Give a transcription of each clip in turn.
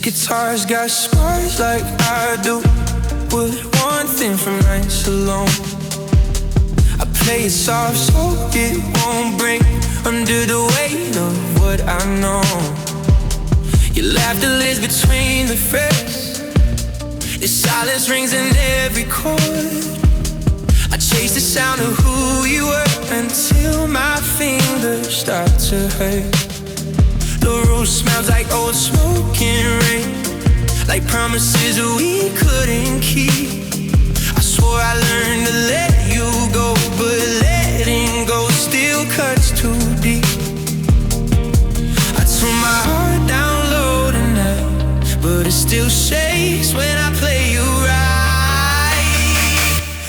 guitar's got scars like I do. Would one thing from nights alone. I play it soft so it won't break under the weight of what I know. Your laughter lives between the frets. The silence rings in every chord. I chase the sound of who you were until my fingers start to hurt. The room smells like old smoking rain, like promises we couldn't keep. I swore I learned to let you go, but letting go still cuts too deep. I tune my heart down low tonight, but it still shakes when I play you right.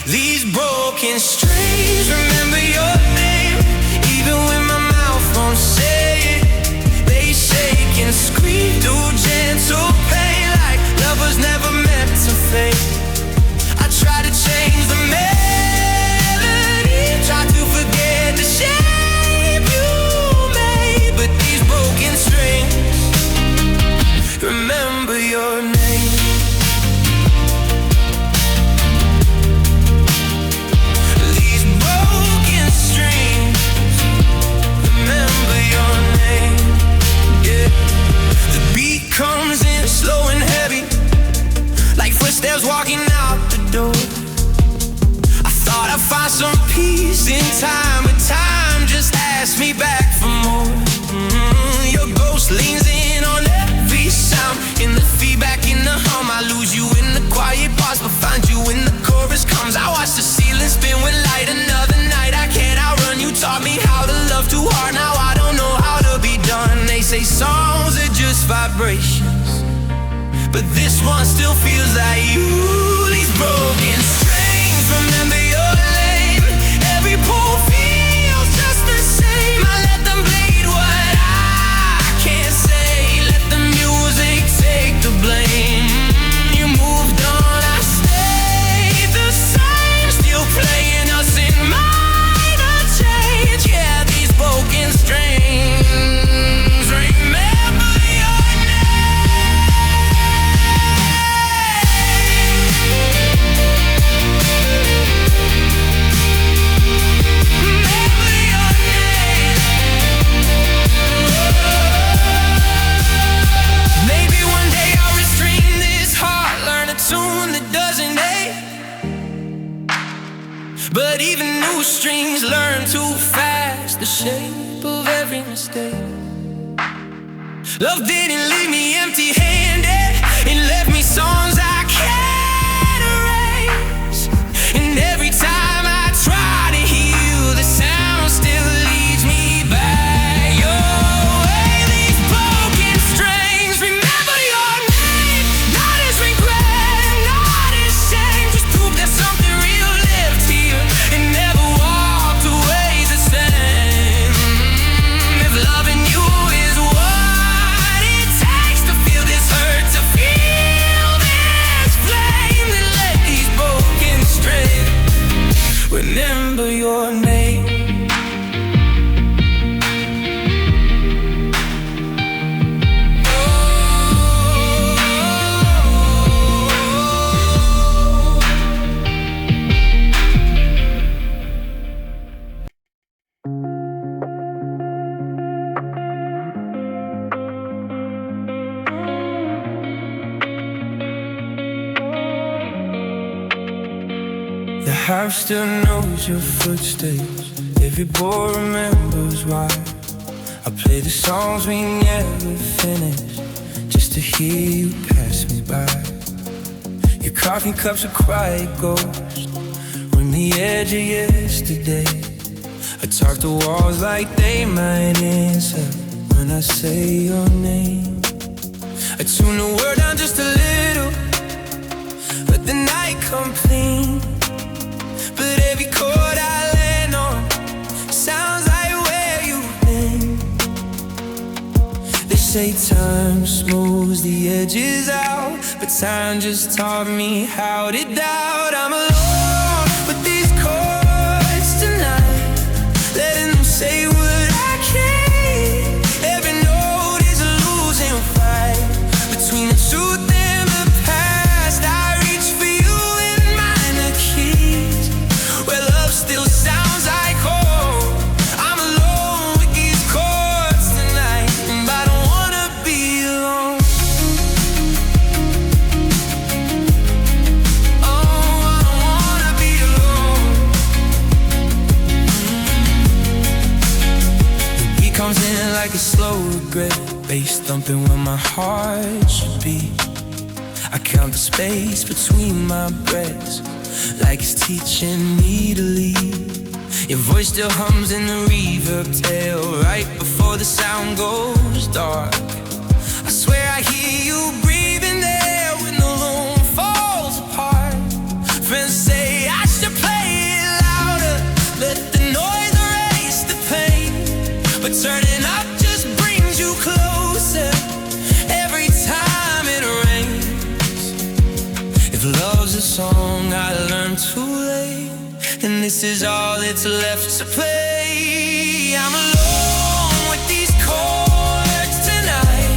These broken strings remember your name, even when my mouth won't say it. They shake and scream through gentle pain, like love was never meant to fade. I try to change the melody, try to forget the shape you made, but these broken strings remember your name. These broken strings remember your name. Yeah. The beat comes in slow and heavy, like footsteps walking out the door. I thought I'd find some peace in time, but time just asked me back for more. Your ghost leans in on every sound, in the feedback, in the hum. I lose you in the quiet parts, but find you when the chorus comes. I watch the ceiling spin with light. Another night I can't outrun you. Taught me how to love too hard. Now I don't know how to be done. They say songs are just vibrations, but this one still feels like you. These broken strings remember your name. Every pull feels just the same. I let them bleed what I can't say. Let the music take the blame. You moved on, I stayed the same. Still playing us in minor change. Yeah, these broken strings remember your but even new strings learn too fast the shape of every mistake. Love didn't leave me empty-handed. It left me songs I can't erase. And every time I try to heal, the sound still leads me back your way. These broken strings remember your name. Not as regret, not as shame. Just prove there's something real left here. It never walked away the same. If loving you is what it takes to feel this hurt, to feel this flame, then let these broken strings remember your name. The house still knows your footsteps. Every boy remembers why I play the songs we never finished, just to hear you pass me by. Your coffee cups are quiet ghosts on the edge of yesterday. I talk to walls like they might answer when I say your name. I tune the word down just a little, let the night come clean. But every chord I land on sounds like where you've been. They say time smooths the edges out, but time just taught me how to doubt. I'm alone with these chords tonight, letting them say what I can't. Every note is a losing fight between the two thumping where my heart should be. I count the space between my breaths, like it's teaching me to leave. Your voice still hums in the reverb tail, right before the sound goes dark. I swear I hear you breathing there when the room falls apart. Friends say I should play it louder, let the noise erase the pain, but turning up just brings you closer every time it rains. If love's a song I learned too late, and this is all that's left to play. I'm alone with these chords tonight,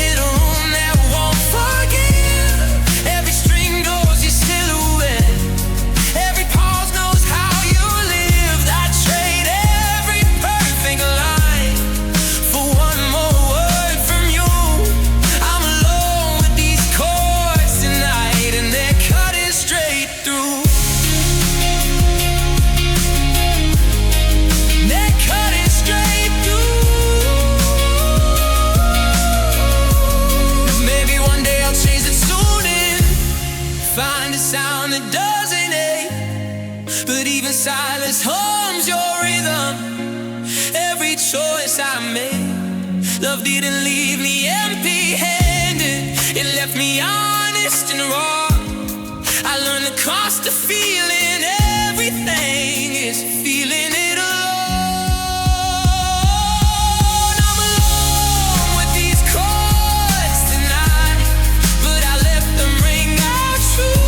in a room that won't forgive. Every string knows your silhouette, every pause knows how you lived. I trade every perfect line for one more word from you. I'm alone with these chords tonight, and they're cutting straight through. Sound that doesn't ache, but even silence hums your rhythm. Every choice I made, love didn't leave me empty-handed. It left me honest and raw. I learned the cost of feeling everything is feeling it alone. I'm alone with these chords tonight, but I left them ring out true.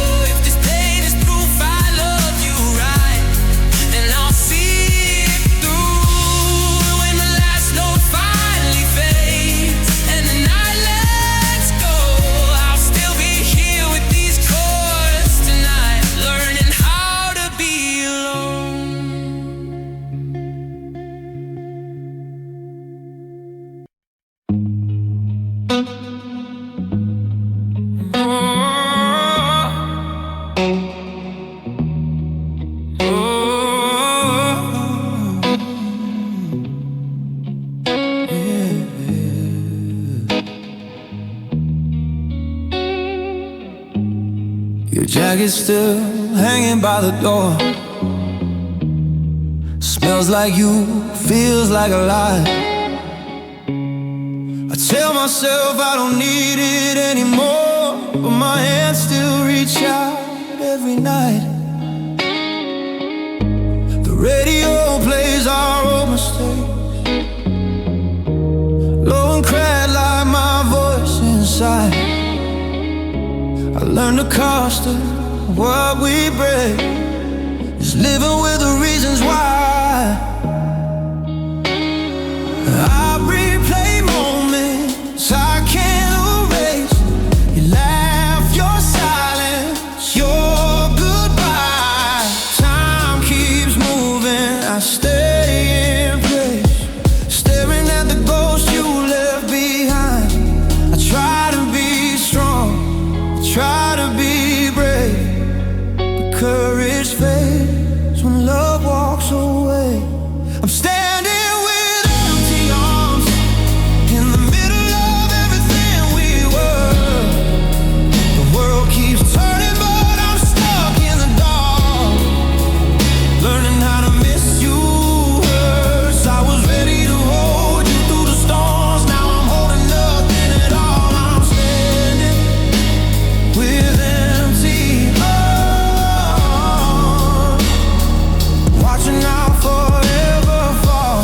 Your jacket's still hanging by the door. Smells like you, feels like a lie. I tell myself I don't need it anymore, but my hands still reach out every night. The radio plays our old mistakes, low and cracked like my voice inside. I learned the cost of what we break is living with the reasons why. I replay moments I can't erase. Your laugh, your silence, your goodbye. Time keeps moving, I stay in place, staring at the ghost you left behind. I try to be strong, try to be brave, but courage fades when love walks away. I'm standing with empty arms in the middle of everything we were. The world keeps turning, but I'm stuck in the dark, learning how to miss you hurts. I was ready to hold you through the storms, now I'm holding nothing at all. I'm standing with empty arms, watching out forever fall.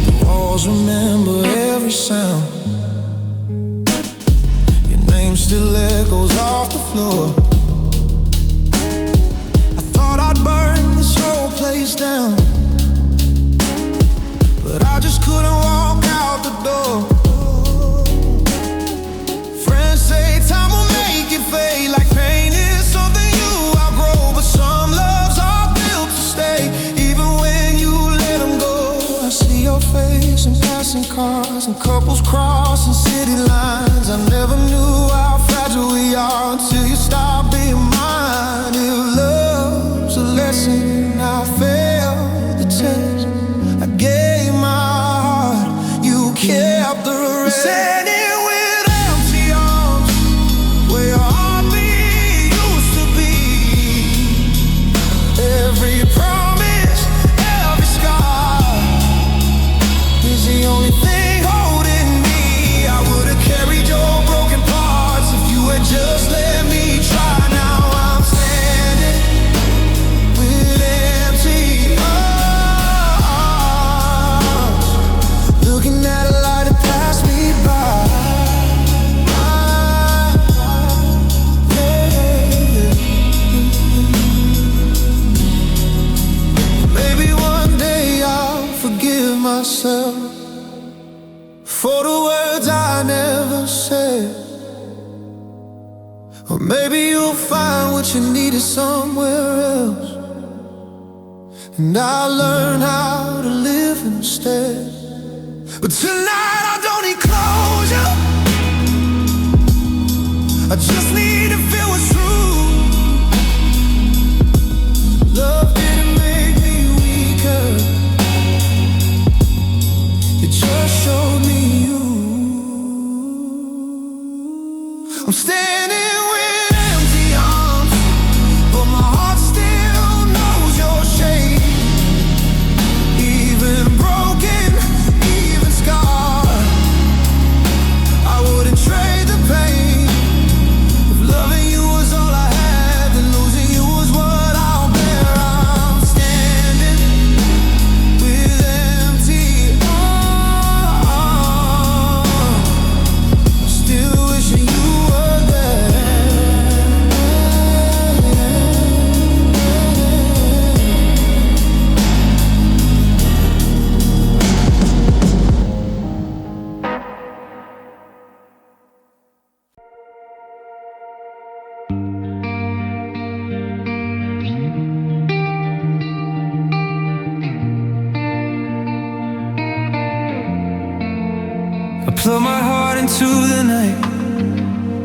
The walls remember every sound, your name still echoes off the floor. I thought I'd burn this whole place down, but I just couldn't walk out the door. Friends say time will make it fade, like pain is something you outgrow, but some loves are built to stay, even when you let them go. I see your face in passing cars and couples crossing city lines. I never knew how fragile we are until you stop being mine. If love standing with empty arms where your heartbeat used to be. Every promise, every scar is the only thing holding me. I would've carried your broken parts if you had just let me try. Now I'm standing with empty arms, looking at a light that passed me by. Maybe one day I'll forgive myself for the words I never said. Or maybe you'll find what you needed somewhere else, and I'll learn how to live instead. But tonight I don't need closure, I just need to feel what's true. Love didn't make me weaker, it just showed me you. I'm standing with empty arms, but my heart still knows your shape. Even broken, even scarred, I wouldn't trade the pain. If loving you was all I had, then losing you was what I'll bear. I'm standing with empty arms, still wishing you were there. I plug my heart into the night,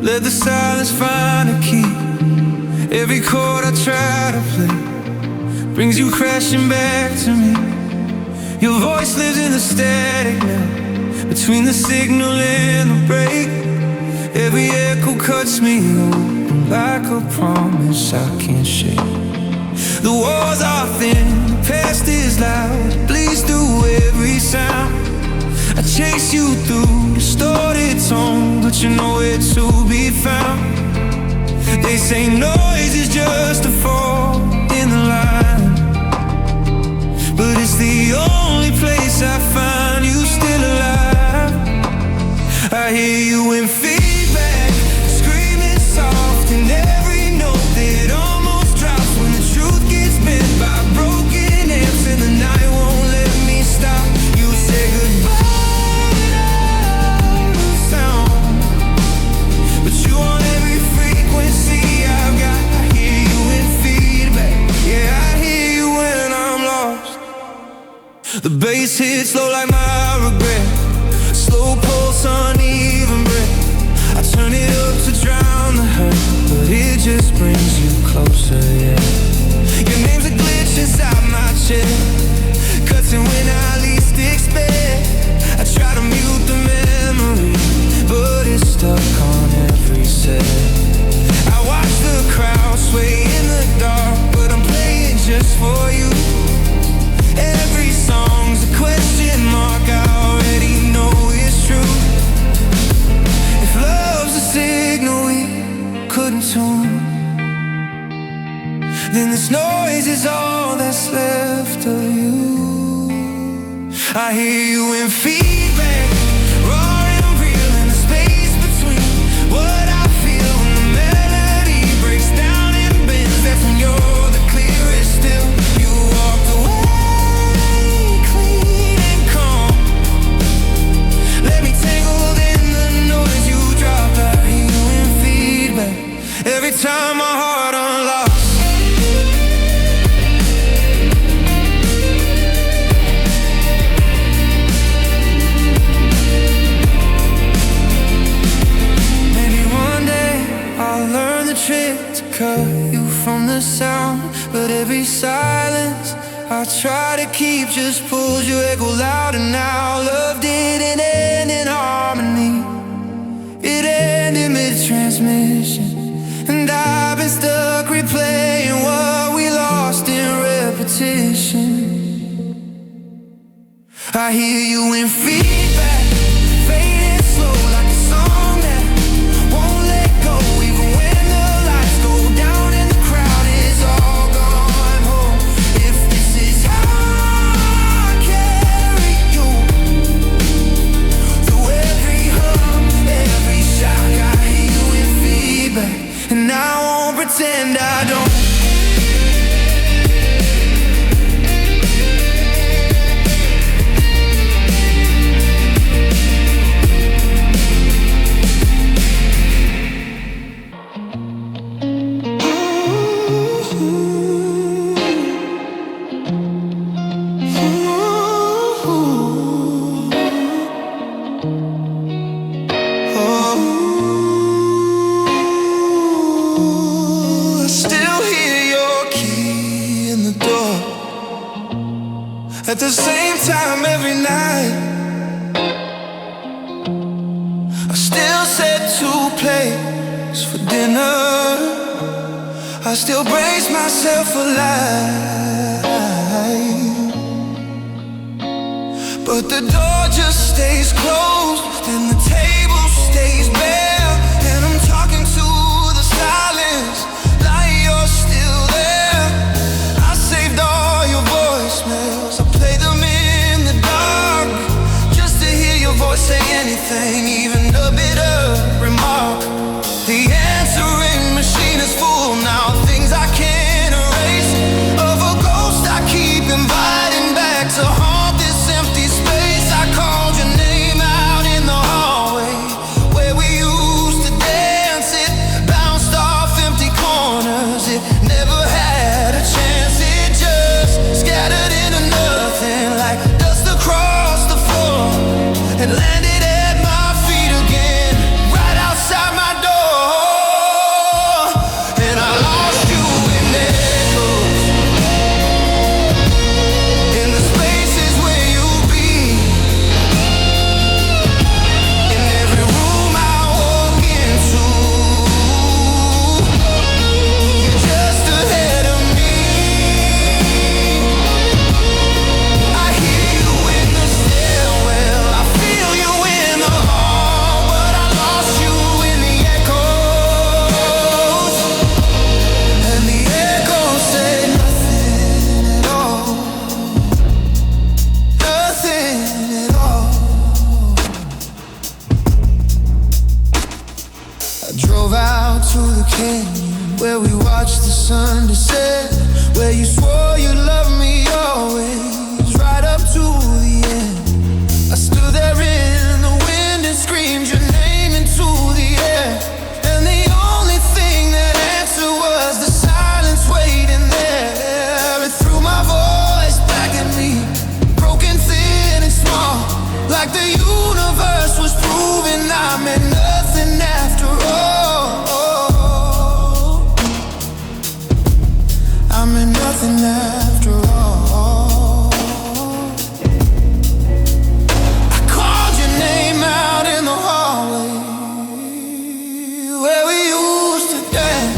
let the silence find a key. Every chord I try to play brings you crashing back to me. Your voice lives in the static now, between the signal and the break. Every echo cuts me open like a promise I can't shake. The walls are thin, the past is loud, it bleeds through every sound. I chase you through distorted tone, but you know where to be found. They say noise is just a fall in the line, but it's the only place I find you still alive. I hear you in feedback, screaming soft in every note that almost drops when the truth gets bent by broken amps and the night won't let me stop. You say goodbye, but you on every frequency I've got. I hear you in feedback, yeah, I hear you when I'm lost. The bass hits low like my regret, slow pulse, uneven breath. I turn it up to drown the hurt, but it just brings you closer, yeah. Your name's a glitch inside my chest, cutting when I least expect. I try to mute the memory, but it's stuck on every set. I watch the crowd sway in the dark, but I'm playing just for you. Every song's a question mark, I already know it's true. If love's a signal we couldn't tune, then this noise is all that's left of you. I hear you in feedback, raw and real in the space between what I feel when the melody breaks down and bends. That's when you're the clearest still. You walked away clean and calm, let me tangled in the noise you dropped. I hear you in feedback, every time my heart unlocks. Trick to cut you from the sound, but every silence I try to keep just pulls your echo louder now. Love didn't end in harmony, I hear you in feedback, fading slow like a song that won't let go. Even when the lights go down and the crowd is all gone home. If this is how I carry you, through every hum, every shock, I hear you in feedback, and I won't pretend I don't. At the same time every night, I still set two plates for dinner. I still brace myself alive, but the door just stays closed and the table stays bare. And I'm talking to the silence like you're still there. I saved all your voicemails, say anything, even a bit of remark. The answering machine is full now, things I can't erase. Of a ghost I keep inviting back to haunt this empty space. I called your name out in the hallway where we used to dance. It bounced off empty corners, it never had a chance. It just scattered into nothing like dust across the floor and landed at my feet again, right outside my door. And I lost you in echoes, in the spaces where you be, in every room I walk into. You're just ahead of me. I hear you in the stairwell, I feel you in the hall, but I lost you in the echoes. And the echoes say nothing at all, nothing at all. I drove out to the canyon where we watched the sun descend, where you swore you'd love me always, right up to the end. I stood there in the wind and screamed your name into the air, and the only thing that answered was the silence waiting there. It threw my voice back at me, broken, thin and small, like the universe was proving I meant nothing after all. I meant nothing after all. I called your name out in the hallway where we used to dance,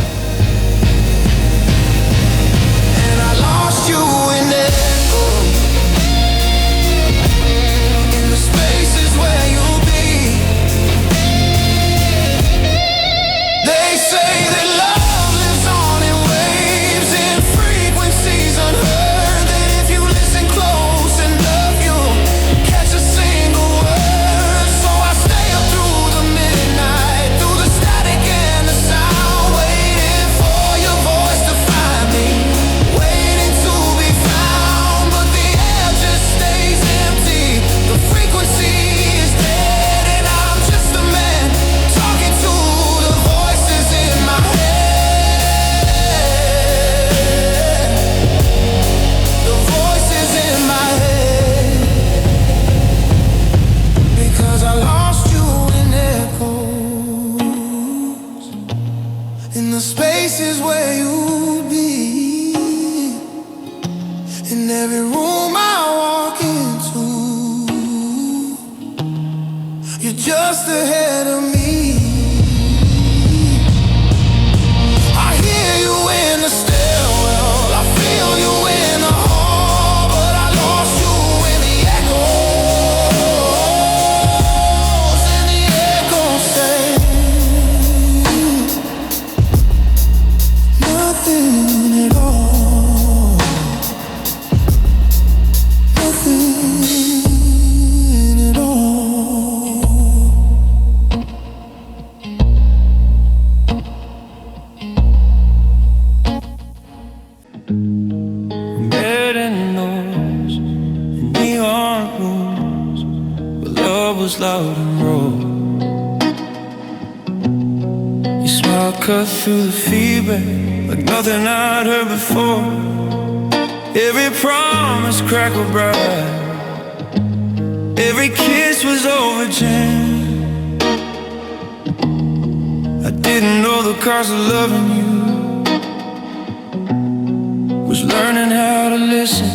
and I lost you in echo, in the spaces where you'll be. They say that love lives on in waves, in frequencies unheard, that if you listen close enough you'll catch a single word. So I stay up through the midnight, through the static and the sound, waiting for your voice to find me, waiting to be found. But the air just stays empty, the frequency is dead, and I'm just a man talking to the voices in my head, the voices in my head, because I lost you in echoes, in the spaces where you'd be, in every room I walk into. You're just ahead of me. I hear you in the stairwell, I feel you in the hall, but I lost you in the echoes. was loud and raw. Your smile cut through the feedback like nothing I'd heard before. Every promise crackled bright, every kiss was overdue. I didn't know the cost of loving you was learning how to listen.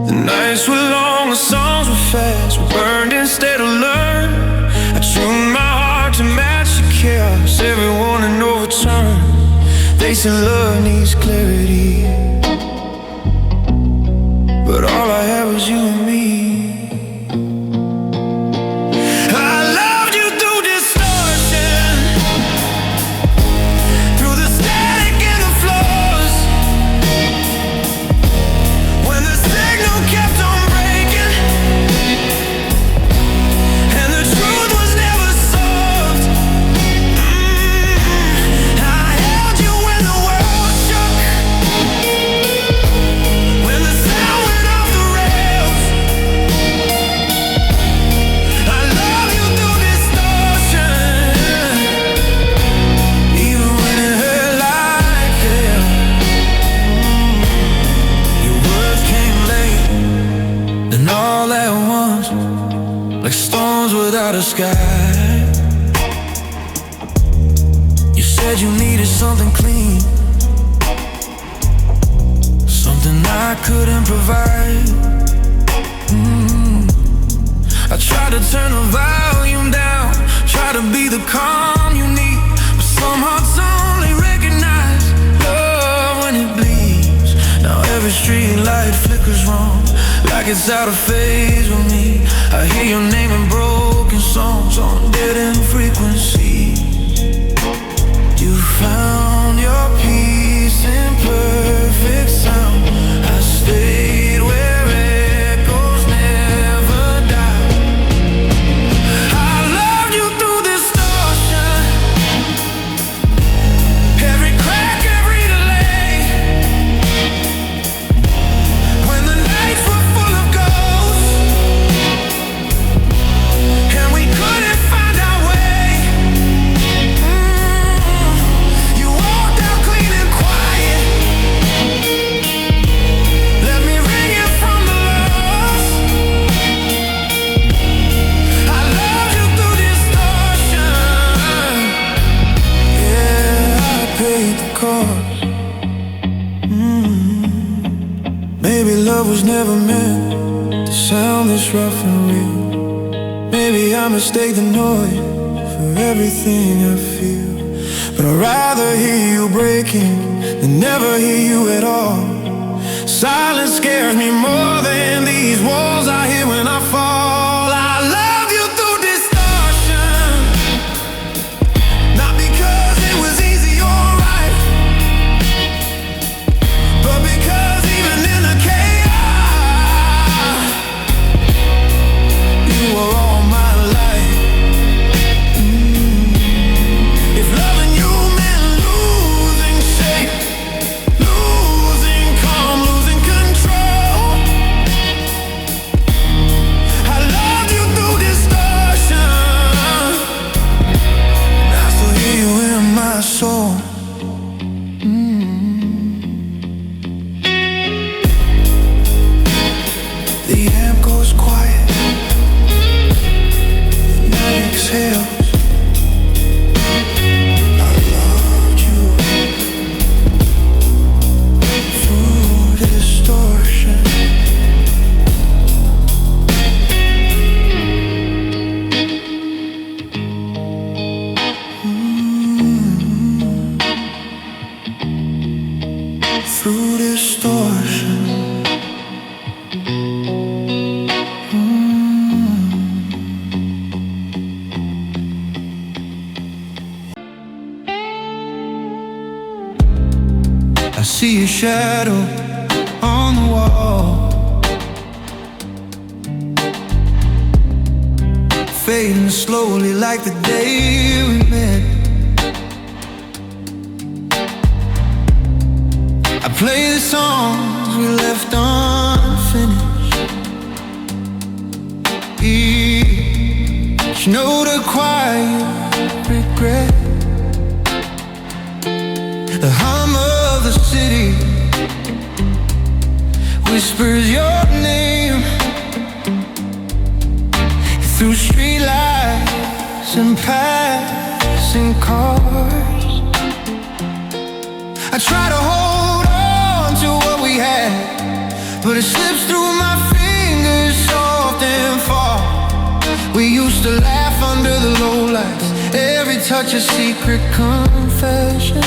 The nights were long, the songs were fast. We burned instead of learned. I tuned my heart to match the chaos. Everyone in overturn. They said love needs clarity, but all I had was you and me. Without a sky, you said you needed something clean, something I couldn't provide. I tried to turn the volume down, try to be the calm you need, but some hearts only recognize love when it bleeds. Now every street light flickers wrong, like it's out of phase with me. I hear your name in broken songs on dead-end frequency. You found your peace in perfect sound. I stayed where echoes never die. I loved you through distortion, every crack, every delay. When the nights were full of ghosts and we couldn't find our way, you walked out clean and quiet. Let me ring it from the lost. I loved you through distortion. Yeah, I paid the cost. Maybe love was never meant to sound this rough and real. Maybe I mistake the noise for everything I feel, but I'd rather hear you breaking than never hear you at all. Silence scares me more than these walls I hear when I fall. I love you through distortion, not because it was easy or right, but because even in the chaos, you were all my life. If loving you meant losing shape, losing calm, losing control, I loved you through distortion. And I still hear you in my soul. The amp goes quiet, the night exhales. I loved you through distortion. Through distortion. I see your shadow on the wall, fading slowly like the day we met. I play the songs we left unfinished, know the quiet regret, the hum of the city whispers your name through streetlights and passing cars. I try to hold on to what we had, but it slips through my fingers soft and far. We used to laugh under the low lights, every touch a secret confession.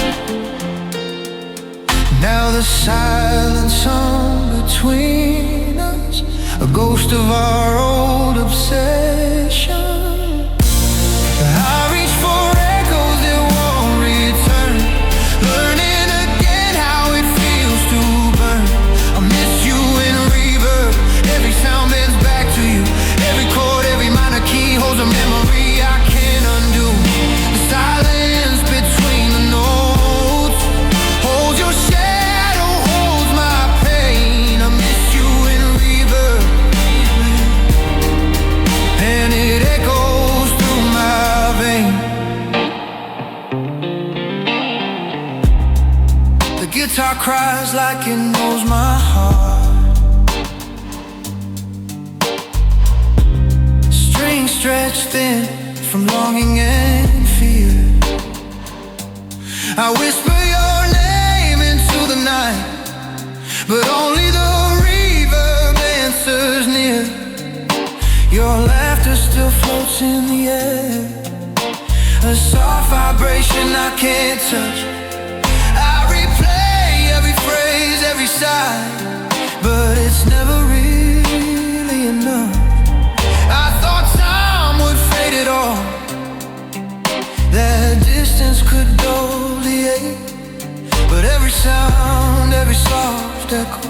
Now the silence on between us, a ghost of our old obsession. I reach for echoes that won't return, learning again how it feels to burn. I miss you in reverb, every sound bends back to you. Every chord, every minor key holds a memory I can't undo. The silence between the notes holds your shadow, holds my pain. I miss you in reverb, and it echoes through my veins. The guitar cries like it knows my heart, strings stretched thin from longing and fear. I whisper your name into the night, but only the reverb answers near. Your laughter still floats in the air, a soft vibration I can't touch. I replay every phrase, every sigh, but it's never really enough. I thought time would fade it all, that distance could dull the ache, but every sound, every soft echo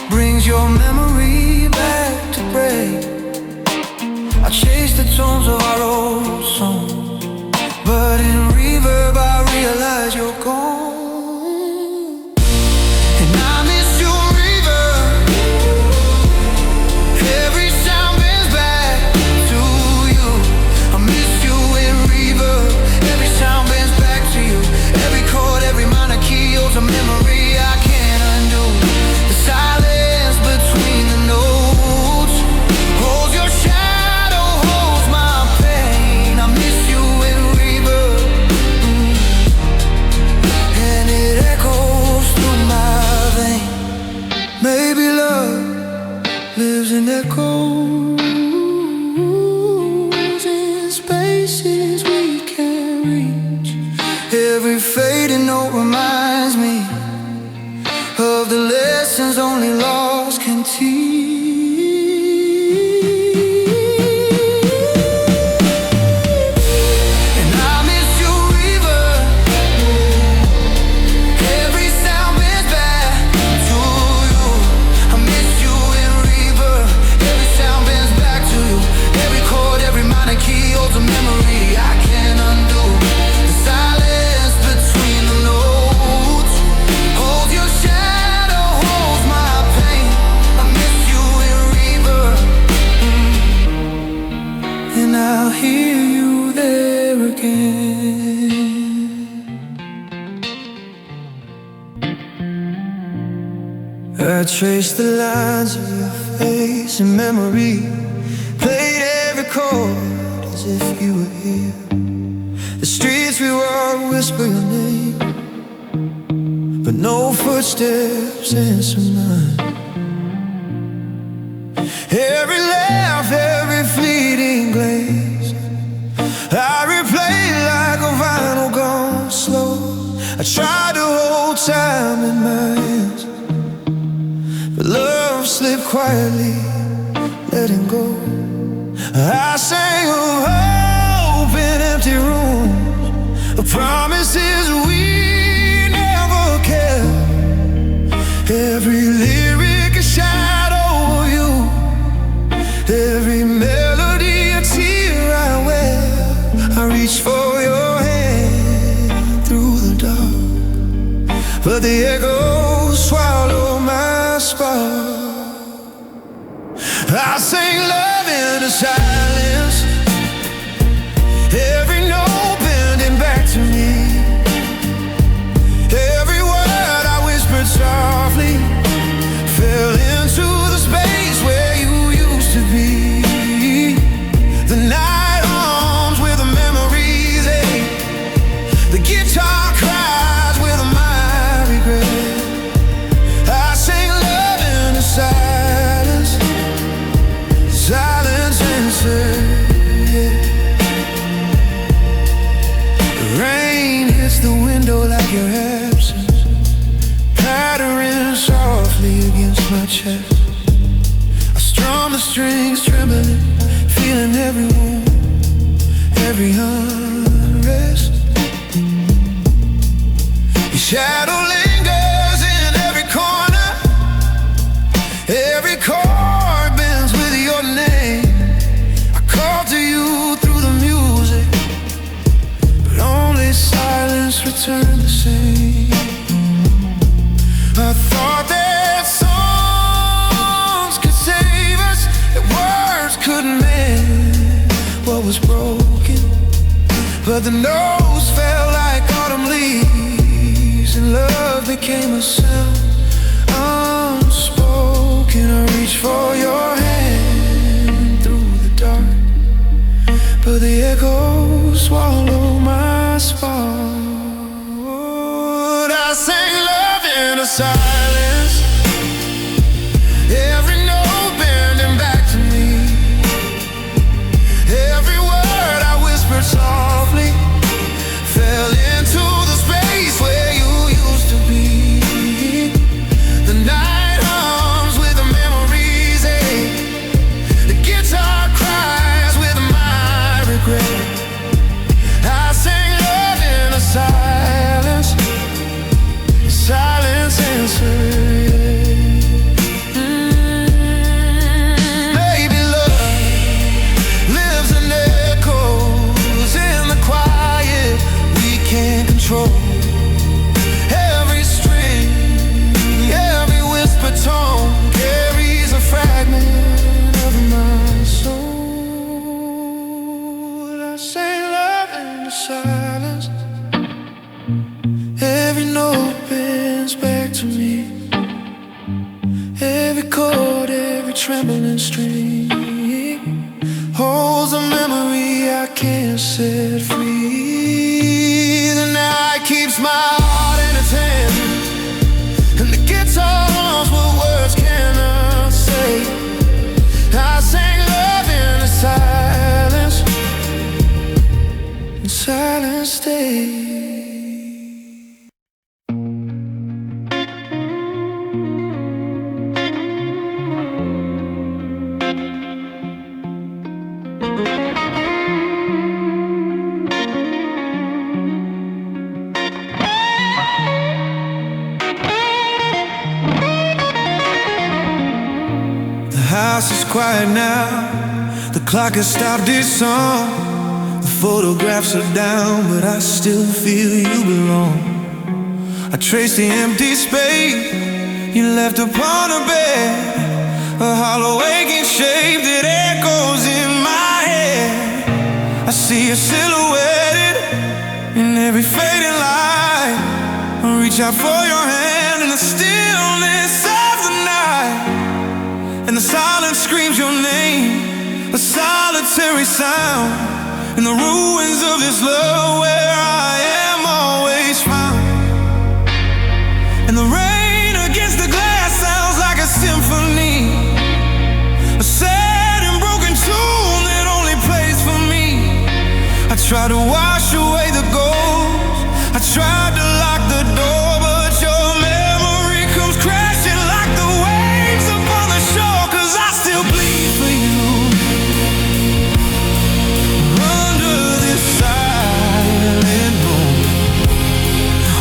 brings your memory back to break. I chase the tones of our old song, but in reverb I realize you're gone. And I miss you in reverb, every sound bends back to you. I miss you in reverb, every sound bends back to you. Every chord, every minor key holds a memory I can't undo. The silence between the notes holds your shadow, holds my pain. I miss you in reverb, and it echoes through my veins. Maybe love lives in echoes, in spaces we can't reach. Every fading note reminds me of the lessons only lost can teach. And I miss you reverb, every sound bends back to you. I miss you in reverb, every sound bends back to you. Every chord, every minor key holds a memory I can't undo. The silence between the notes holds your shadow, holds my pain. I miss you in reverb, and I'll hear you there again. I trace the lines of your face in memory, played every chord as if you were here. The streets we walk whisper your name, but no footsteps answer mine. Every laugh, every fleeting glance, I replay like a vinyl gone slow. I try to hold time in my hands, but love slipped quietly, letting go. I sang of hope in empty rooms, of promises we never kept. Every lyric a shadow of you, every melody a tear I wear. I reach for your hand through the dark, but the echoes swallow my spark. I sing love in the silence, my chest. I strum the strings, trembling, feeling every wound, every unrest. Your shadow lingers in every corner, every chord bends with your name. I call to you through the music, but only silence returned the same. I thought that songs could save us, that words couldn't mend what was broken, but the notes fell like autumn leaves, and love became a sound unspoken. I reached for your hand through the dark, but the echoes swallowed my spark. I sang love in a silence, every note bending back to me, every word I whispered softly fell into the space where you used to be. The night hums with the memories, the guitar cries with my regret. I sang love in a silence, silence answered, Baby, love lives and echoes in the quiet we can't control. Every string, every whisper tone carries a fragment of my soul. I say love in the silence, every note bends back to me, every chord, every trembling string holds a memory I can't set free. The night keeps my heart in its hand, and the guitar's what words cannot say. I sang love in the silence, and silence stays. The house is quiet now, the clock has stopped its song. The photographs are down, but I still feel you belong. I trace the empty space you left upon a bed, a hollow aching shape that echoes in my head. I see you silhouetted in every fading light. I reach out for your hand in the stillness of the night, and the silence screams your name, a solitary sound in the ruins of this love where I am always found. And the rain against the glass sounds like a symphony, a sad and broken tune that only plays for me. I try to wash away the ghost, I tried to lock the door, but your memory comes crashing like the waves upon the shore. 'Cause I still bleed for you under this silent moon,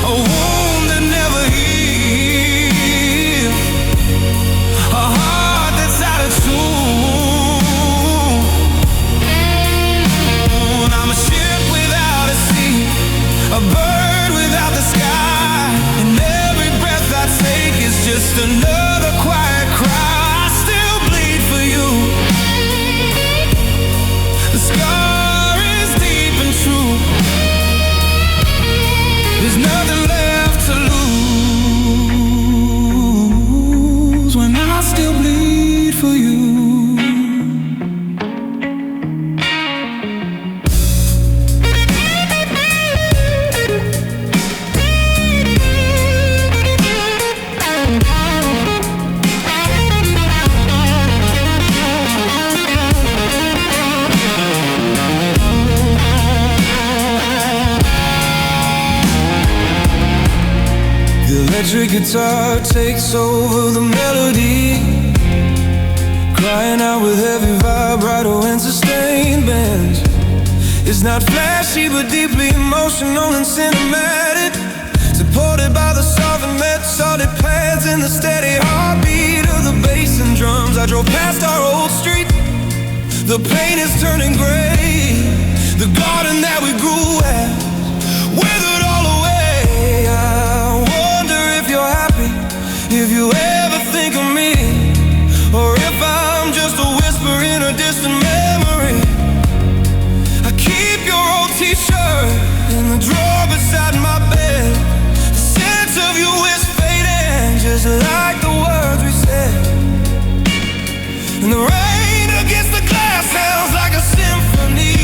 a wound that never healed, a heart that's out of tune. I'm a ship without a sea, a bird without the sky, and every breath I take is just another quiet cry. I still bleed for you. The scar is deep and true, there's nothing left to lose when I still bleed for you. electric guitar takes over the melody, crying out with heavy vibrato and sustained bands. It's not flashy but deeply emotional and cinematic, supported by the soft and solid pads and the steady heartbeat of the bass and drums. I drove past our old street, the paint is turning gray. The garden that we grew at withered all away. I wonder if you're happy, if you ever think of me, or if I'm just a whisper in a distant memory. I keep your old t-shirt in the drawer beside my bed. The sense of you is fading, just like the words we said. And the rain against the glass sounds like a symphony.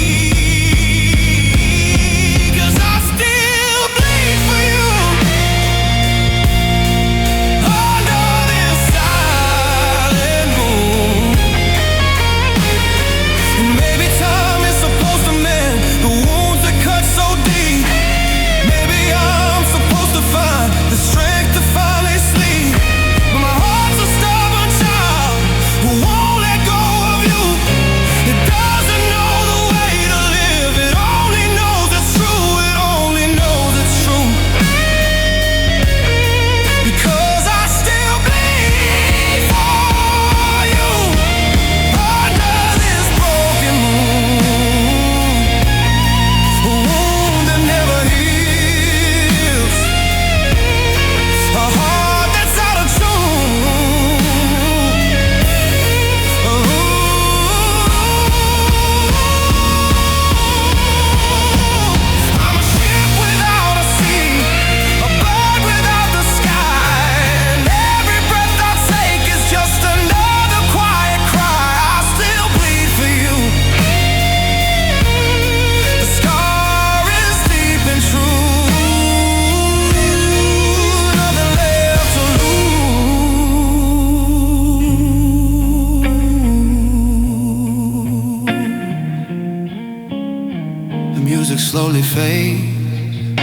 Slowly fade,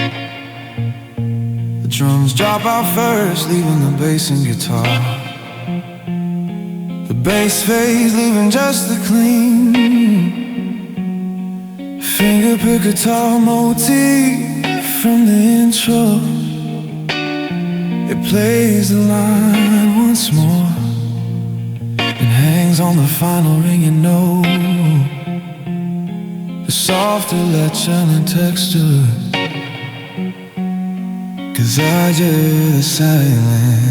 the drums drop out first, leaving the bass and guitar. The bass fades, leaving just the clean fingerpick guitar motif from the intro. It plays the line once more and hangs on the final ringing note. The softer Latin texture, 'cause I just silent.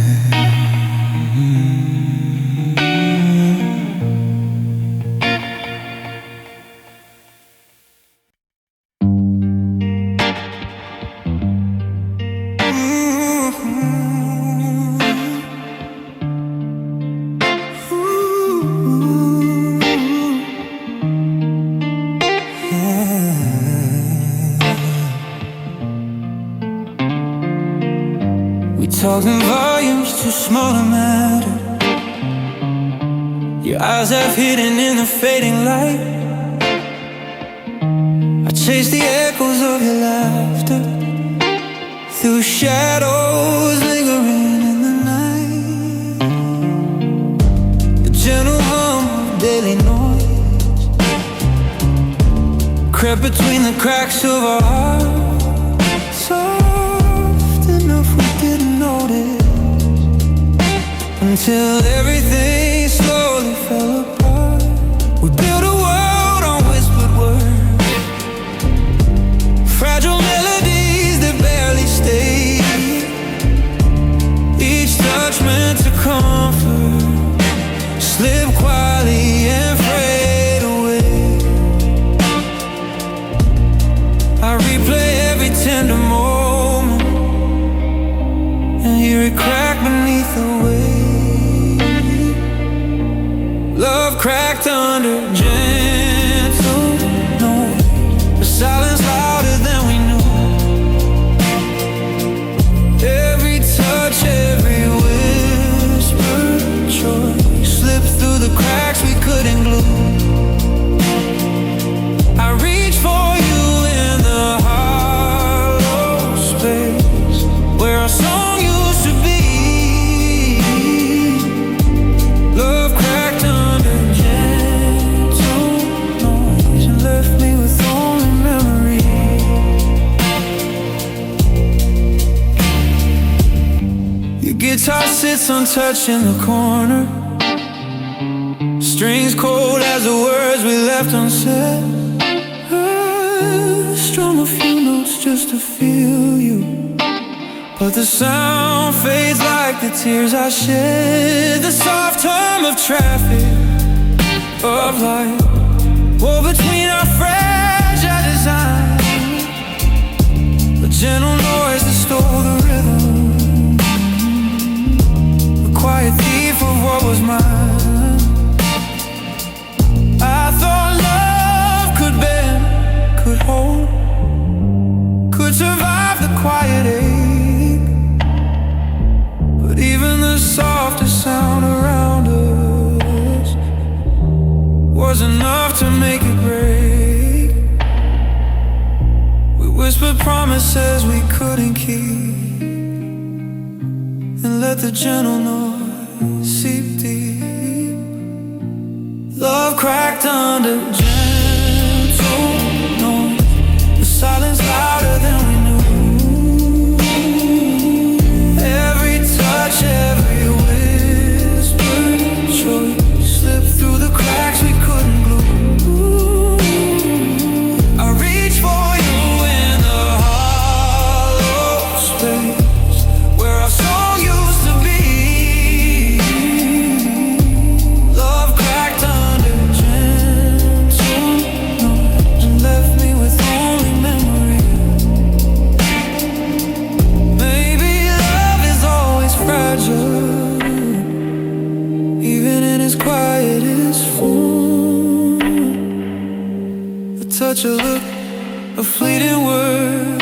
Talking volumes too small to matter. Your eyes have hidden in the fading light. I chase the echoes of your laughter through shadows lingering in the night. The gentle hum of daily noise crept between the cracks of our hearts. Soft enough we didn't notice until everything slowly fell apart. We built a world on whispered words, fragile melodies that barely stay. Each touch meant to comfort, slip quietly and fade away. I replay every tender moment and hear it crack beneath the weight. Love cracked under gentle noise, a silence louder than we knew. Every touch, every whispered choice slipped through the cracks we couldn't glue. I reach for you in the hollow space where our song used to be. cigarettes untouched in the corner, strings cold as the words we left unsaid. Strum a few notes just to feel you, but the sound fades like the tears I shed. The soft hum of traffic, of light, woe between our fragile design. A gentle noise that stole the rhythm, a quiet thief of what was mine. I thought love could bend, could hold, could survive the quiet ache, but even the softest sound around us was enough to make it break. We whispered promises we couldn't keep, and let the gentle noise seep deep. Love cracked under gentle noise, the silence louder than we knew. Every touch, every whispered choice slipped through the cracks we couldn't glue. I reach for you in the hollow space where our soul used to be. Love cracked under gentle noise and left me with only memory. Maybe love is always fragile, even in its quietest form. A touch, a look, a fleeting word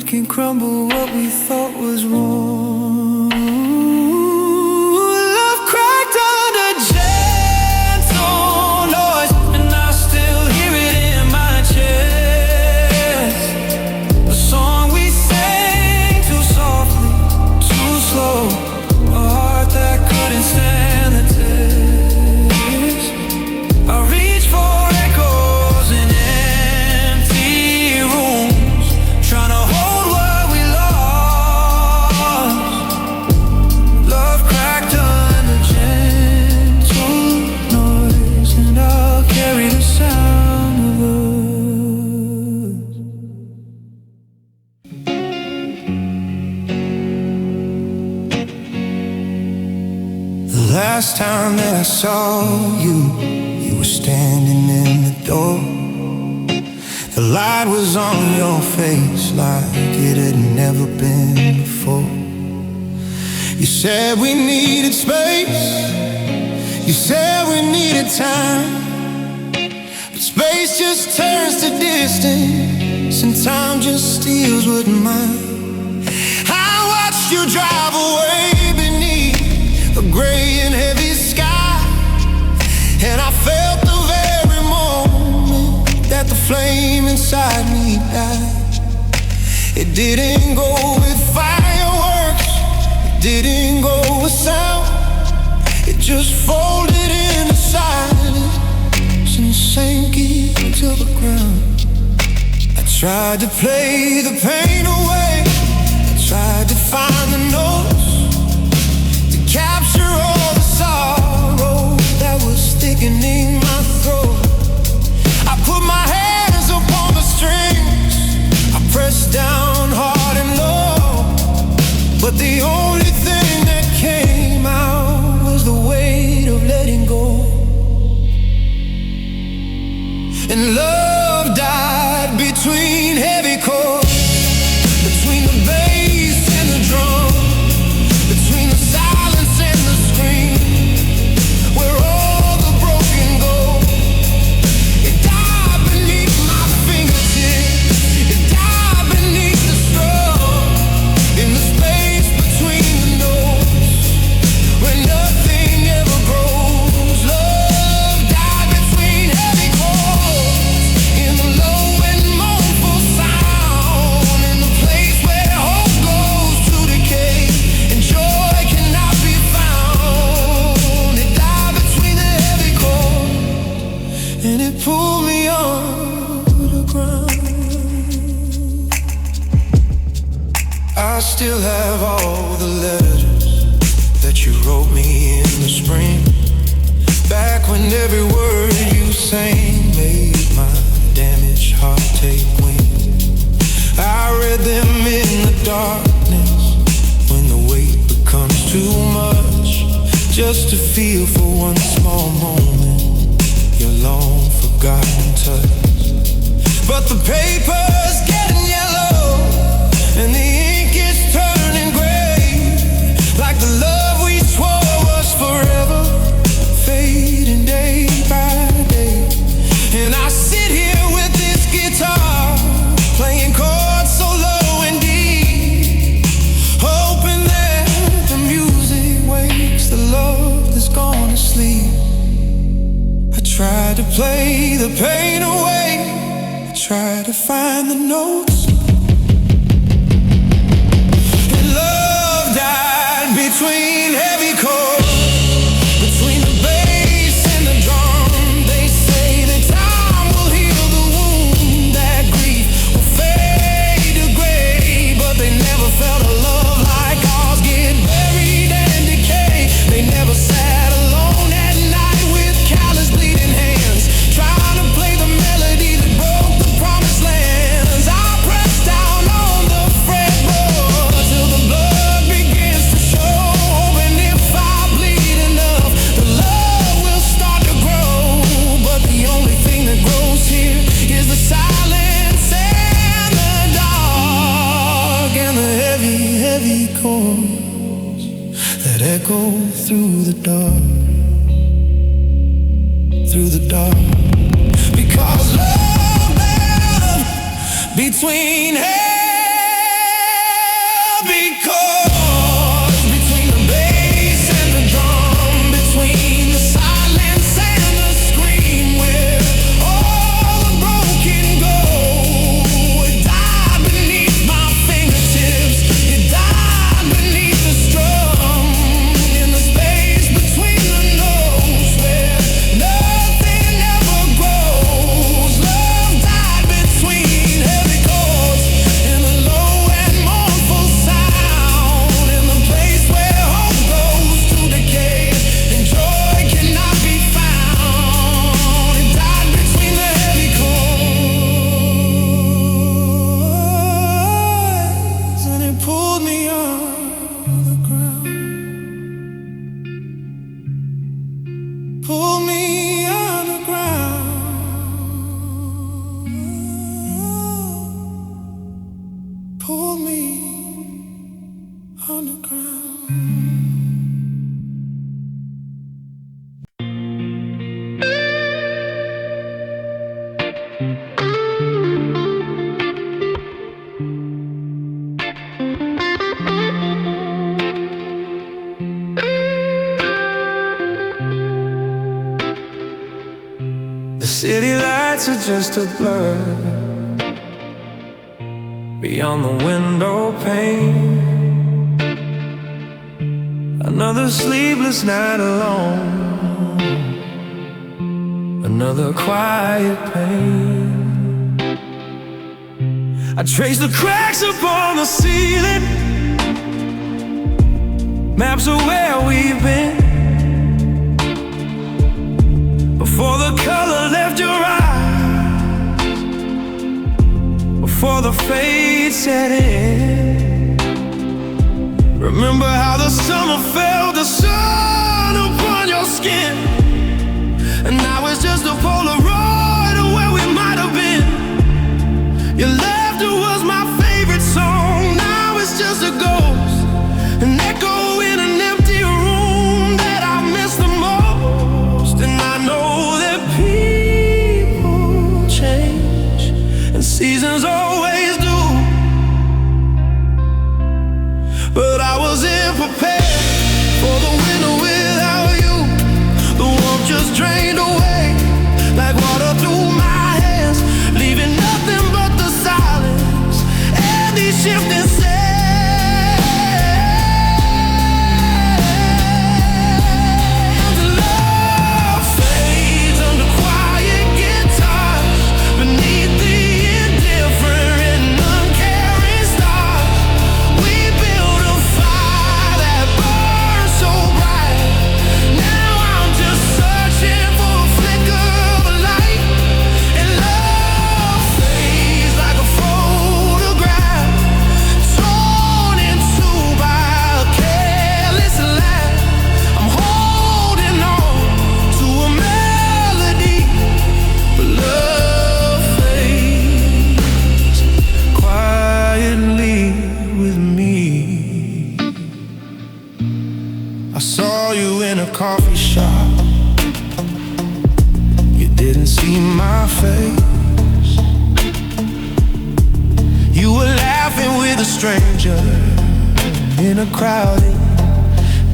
can crumble what we thought was wrong. Love cracked under gentle noise, and I still hear it in my chest. A song we sang too softly, too slow, a heart that couldn't stand the test. I reach for echoes in empty rooms, trying to hold what we lost. Love cracked under gentle noise, and I'll carry the sound of us. The last time that I saw you, you were standing in the door. The light was on your face like it had never been before. You said we needed space, you said we needed time, but space just turns to distance and time just steals what's mine. I watched you drive away beneath a gray and heavy sky, and I felt the very moment that the flame inside me died. It didn't go with fireworks, it didn't go with sound, it just folded into silence and sank into the ground. I tried to play the pain away, I tried to find the notes to capture all the sorrow that was thickening my throat. I put my hands upon the strings, I pressed down hard and low, but the only thing that came out was the weight of letting go. And love died between heavy chords, between the bass and the drum, between the silence and the scream, where all the broken go. It died beneath my fingertips, it died beneath the strum, in the space between the notes, where nothing ever grows. Love died between heavy chords, in the low and mournful sound, in the place where hope goes to decay and joy cannot be found. It died between the heavy chords, and it pulled me onto the ground. I still have all the letters feel for one small moment your long forgotten touch. But the paper's getting yellow and the ink is turning gray, like the love we swore was forever, fading day by day. And I sit here with this guitar, playing chords so low and deep, hoping that the music wakes the love that's gone to sleep. I try to play the pain away, I try to find the notes. And love died between heavy chords, between the bass and the drum. They say that time will heal the wound, that grief will fade to gray, but they never felt a love like ours get buried and decay. They never sat alone at night with callous bleeding hands, trying to play the melody that broke the promised lands. I press down on the fretboard till the blood begins to show, hoping if I bleed enough, the love will start to grow. But the only thing that grows here is the silence and the dark, and the heavy, heavy chords that echo through the dark, through the dark. Because love between heavy chords, between the bass and the drum, between the silence and the scream, where all the broken go. It died beneath my fingertips, it died beneath the strum, in the space between the notes where nothing ever grows. Love died between heavy chords, in the low and mournful sound, in the place where hope goes to decay and joy cannot be found. It died between the heavy chords, and it pulled me on the ground, pulled me on the ground, pulled me on the ground. The city lights are just a blur beyond the window pane. Another sleepless night alone, another quiet pain. I trace the cracks upon the ceiling, maps of where we've been, before the color left your eyes, before the fade set in. Remember how the summer felt the sun upon your skin, and now it's just a Polaroid of where we might have been. Your laughter was my favorite song, now it's just a ghost, an echo in an empty room that I miss the most. And I know that people change, and seasons always do, but I wasn't prepared for the winter without you. didn't see my face. You were laughing with a stranger in a crowded,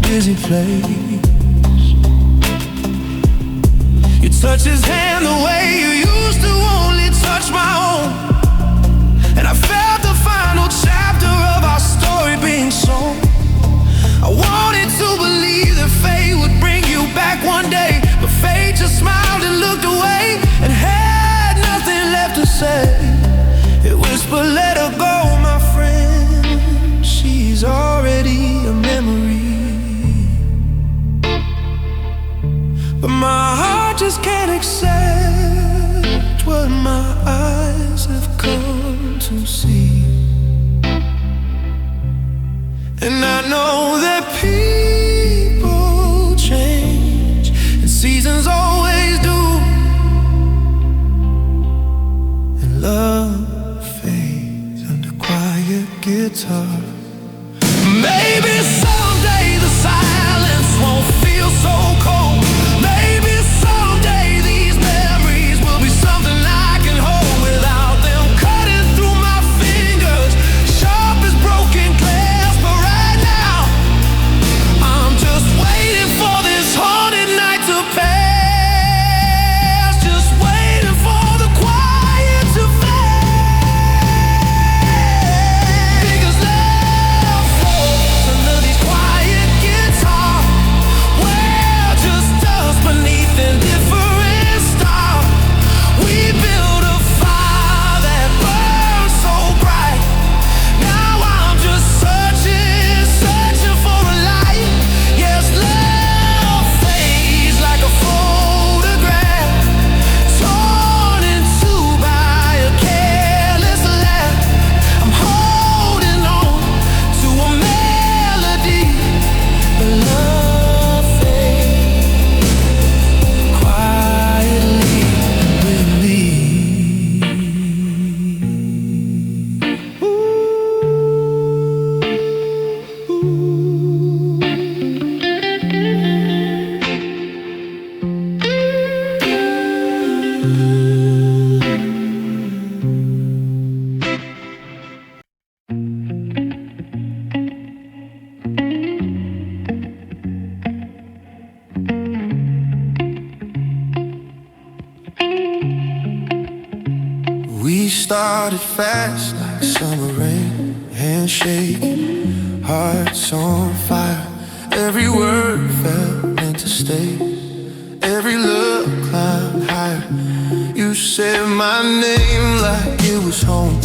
busy place. You touched his hand the way you used to only touch my own, and I felt the final chapter of our story being sown. I wanted to believe that fate would bring you back one day, but fate just smiled and looked away and had nothing left to say. It whispered, let her go, my friend, she's already a memory. But my heart just can't accept what my eyes have come to see. And I know that people change, and seasons always do, and love fades under quiet guitar. Maybe someday the silence won't feel so cold. Maybe someday these memories will be something I can hold without them cutting through my fingers, sharp as broken glass. But right now, I'm just waiting for this haunted night to pass. Just waiting for the quiet to fade. Because love flows under these quiet guitars. We're just dust beneath indifferent stars. We build a fire that burns so bright. Now I'm just searching for a light. Yes, love fades like a photograph, torn in two by a careless laugh. I'm holding on to a melody, but love fades quietly with me. We started fast like summer rain, handshaking, hearts on fire. Every word felt meant to stay, every look climbed higher. You said my name like it was home.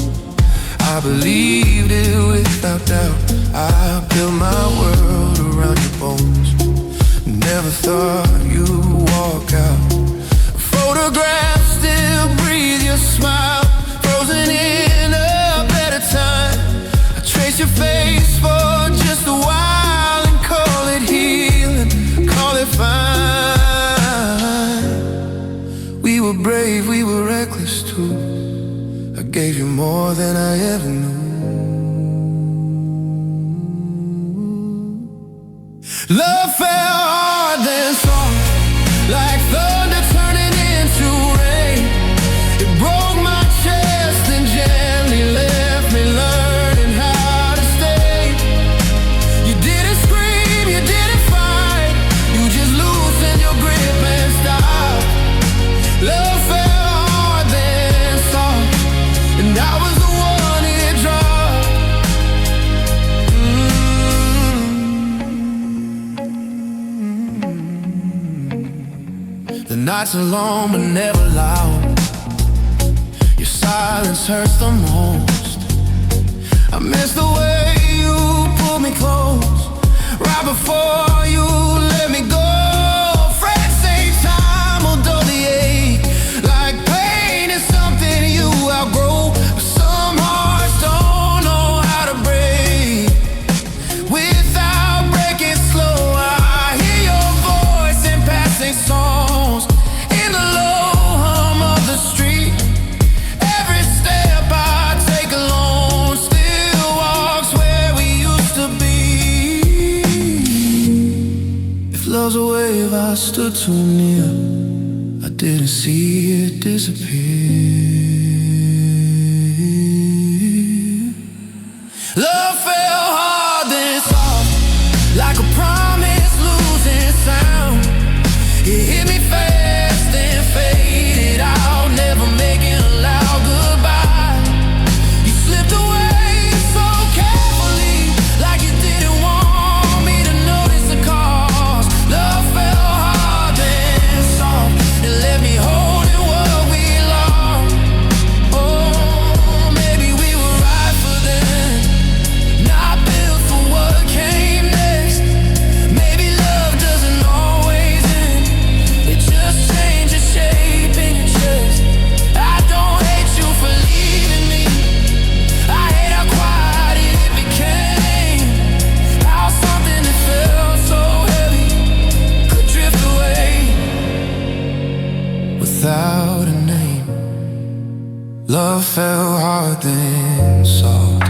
I believed it without doubt. I built my world around your bones. Never thought you'd walk out. Photographs still breathe your smile, frozen in a better time. I trace your face for just a while and call it healing, call it fine. We were brave, we were reckless too. I gave you more than I ever knew. Love fell hard then soft, like thunder turning into rain. It broke my chest and gently left me learning how to stay. You didn't scream, you didn't fight, you just loosened your grip and stopped. Love fell hard then soft, and I was the one it dropped. The nights are long but never loud. Your silence hurts the most. I miss the way you pulled me close right before you let me go. Friends say time will dull the ache, like pain is something you outgrow. But some hearts don't know how to break without breaking slow. I hear your voice in passing songs, in the low hum of the street. Every step I take alone still walks where we used to be. If love's a wave I stood too near, I didn't see it disappear. Love fell hard, then soft, like a promise losing sound. It hit me fast and faded out, never making a loud goodbye. You slipped away so carefully, like you didn't want me to notice the cause. Love fell hard and soft, and let me hold in what we lost. Oh, maybe we were right for them, not built for what came next. Maybe love doesn't always end, it just changes shape in your chest. I don't hate you for leaving me, I hate how quiet it became, how something that felt so heavy could drift away without a name. Love fell hard then soft,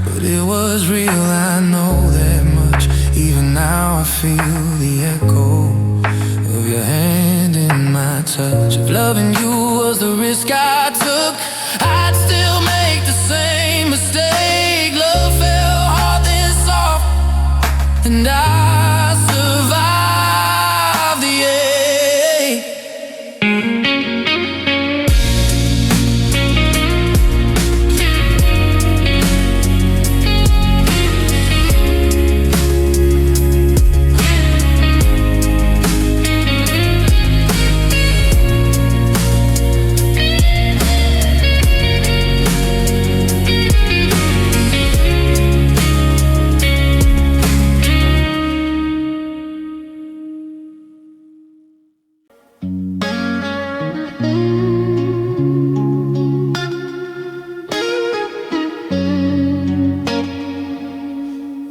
but it was real, I know that much. Even now I feel the echo of your hand in my touch. If loving you was the risk I took, I'd still make the same mistake. Love fell hard then soft, and I survived the ache.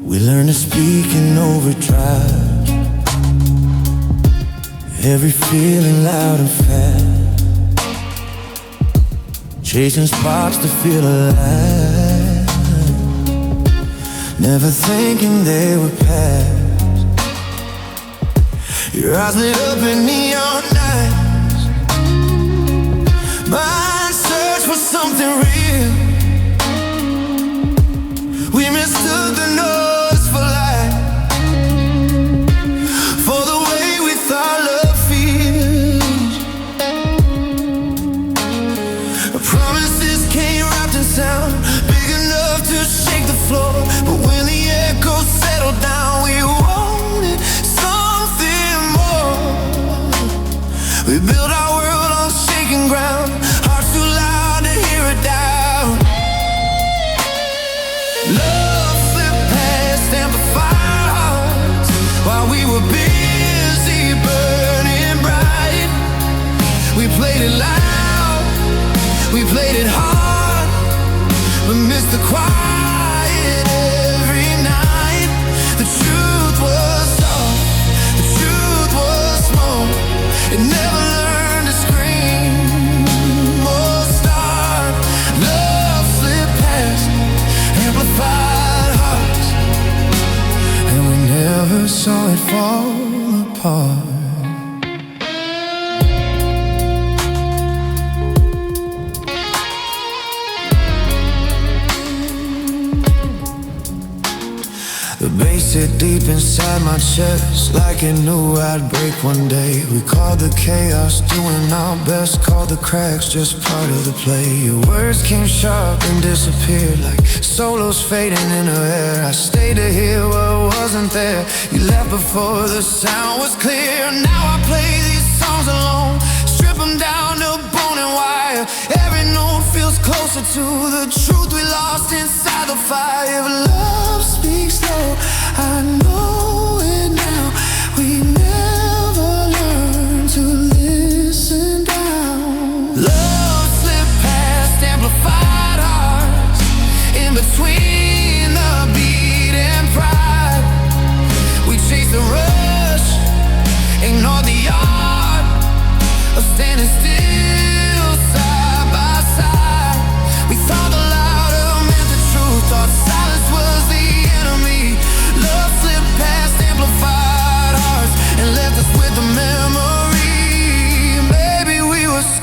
We learn to speak in overdrive, every feeling loud and fast, chasing sparks to feel alive, never thinking they would pass. Your eyes lit up in neon nights, my search for something real. We mistook the noise for light, for the way we thought love feels. Promises came wrapped in sound, big enough to shake the floor. But when the echoes settled down, we wanted something more. We built our world on shaking ground, hearts too loud to hear it down. Love slipped past amplified hearts while we were busy burning bright. We played it loud, we played it hard, but missed the quiet every night. The truth was soft, the truth was small, it never learned to scream or start. Love slipped past amplified hearts, and we never saw it fall apart. The bass hit deep inside my chest, like it knew I'd break one day. We called the chaos, doing our best, called the cracks just part of the play. Your words came sharp and disappeared, like solos fading in the air. I stayed to hear what wasn't there, you left before the sound was clear. Now I play these songs alone, strip them down to bone and wire. Every note feels closer to the truth we lost inside the fire. If love speaks low, I know it now. We never learned to listen down. Love slipped past amplified hearts, in between the beat and pride. We chased the rush, ignored the art of standing still side by side. We thought the louder meant the truth, thought silence was the enemy.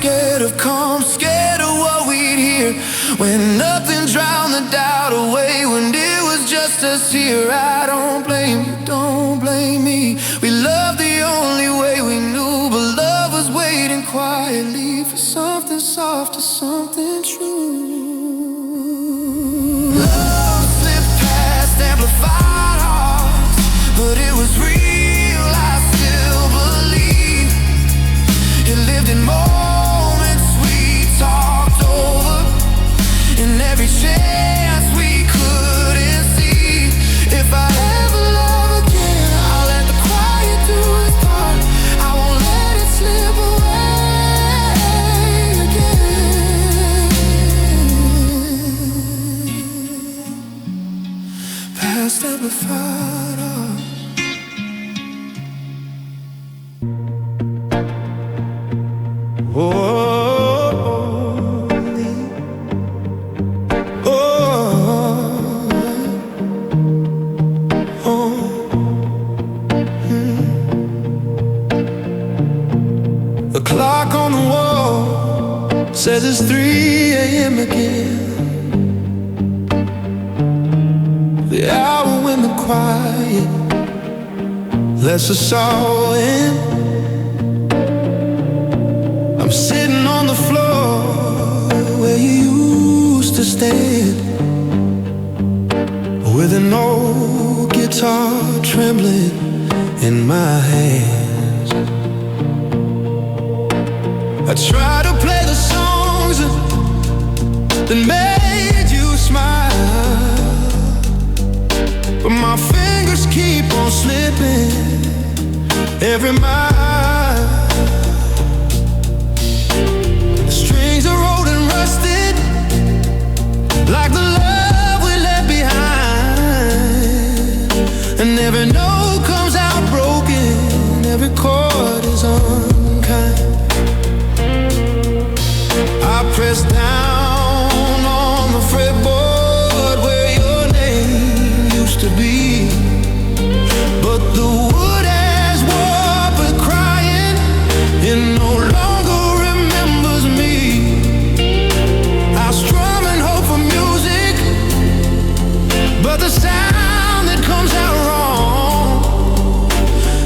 scared of calm, scared of what we'd hear. When nothing drowned the doubt away, when it was just us here. I don't blame you, don't blame me. We loved the only way we knew, but love was waiting quietly for something soft or something true. Love slipped past amplified hearts, but it was real, I still believe. It lived in moments we talked over, in every chance we couldn't see. If I ever love again, I'll let the quiet do its part. I won't let it slip away again. Past amplified heart. Oh, the clock on the wall says it's 3 a.m. again. The hour when the quiet lets us all in. I'm sitting on the floor where you used to stand, with an old guitar trembling in my hands. I try to play the songs that made you smile, but my fingers keep on slipping every mile. The strings are old and rusted, like the love we left behind. And every note comes out broken, every chord is unkind. I press down on the fretboard where your name used to be, but the wood has warped with crying. It no longer remembers me. I strum and hope for music, but the sound that comes out wrong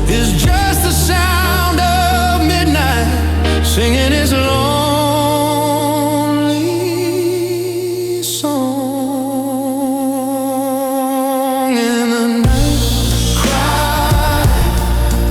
is just the sound of midnight singing its lonely song. And the night cried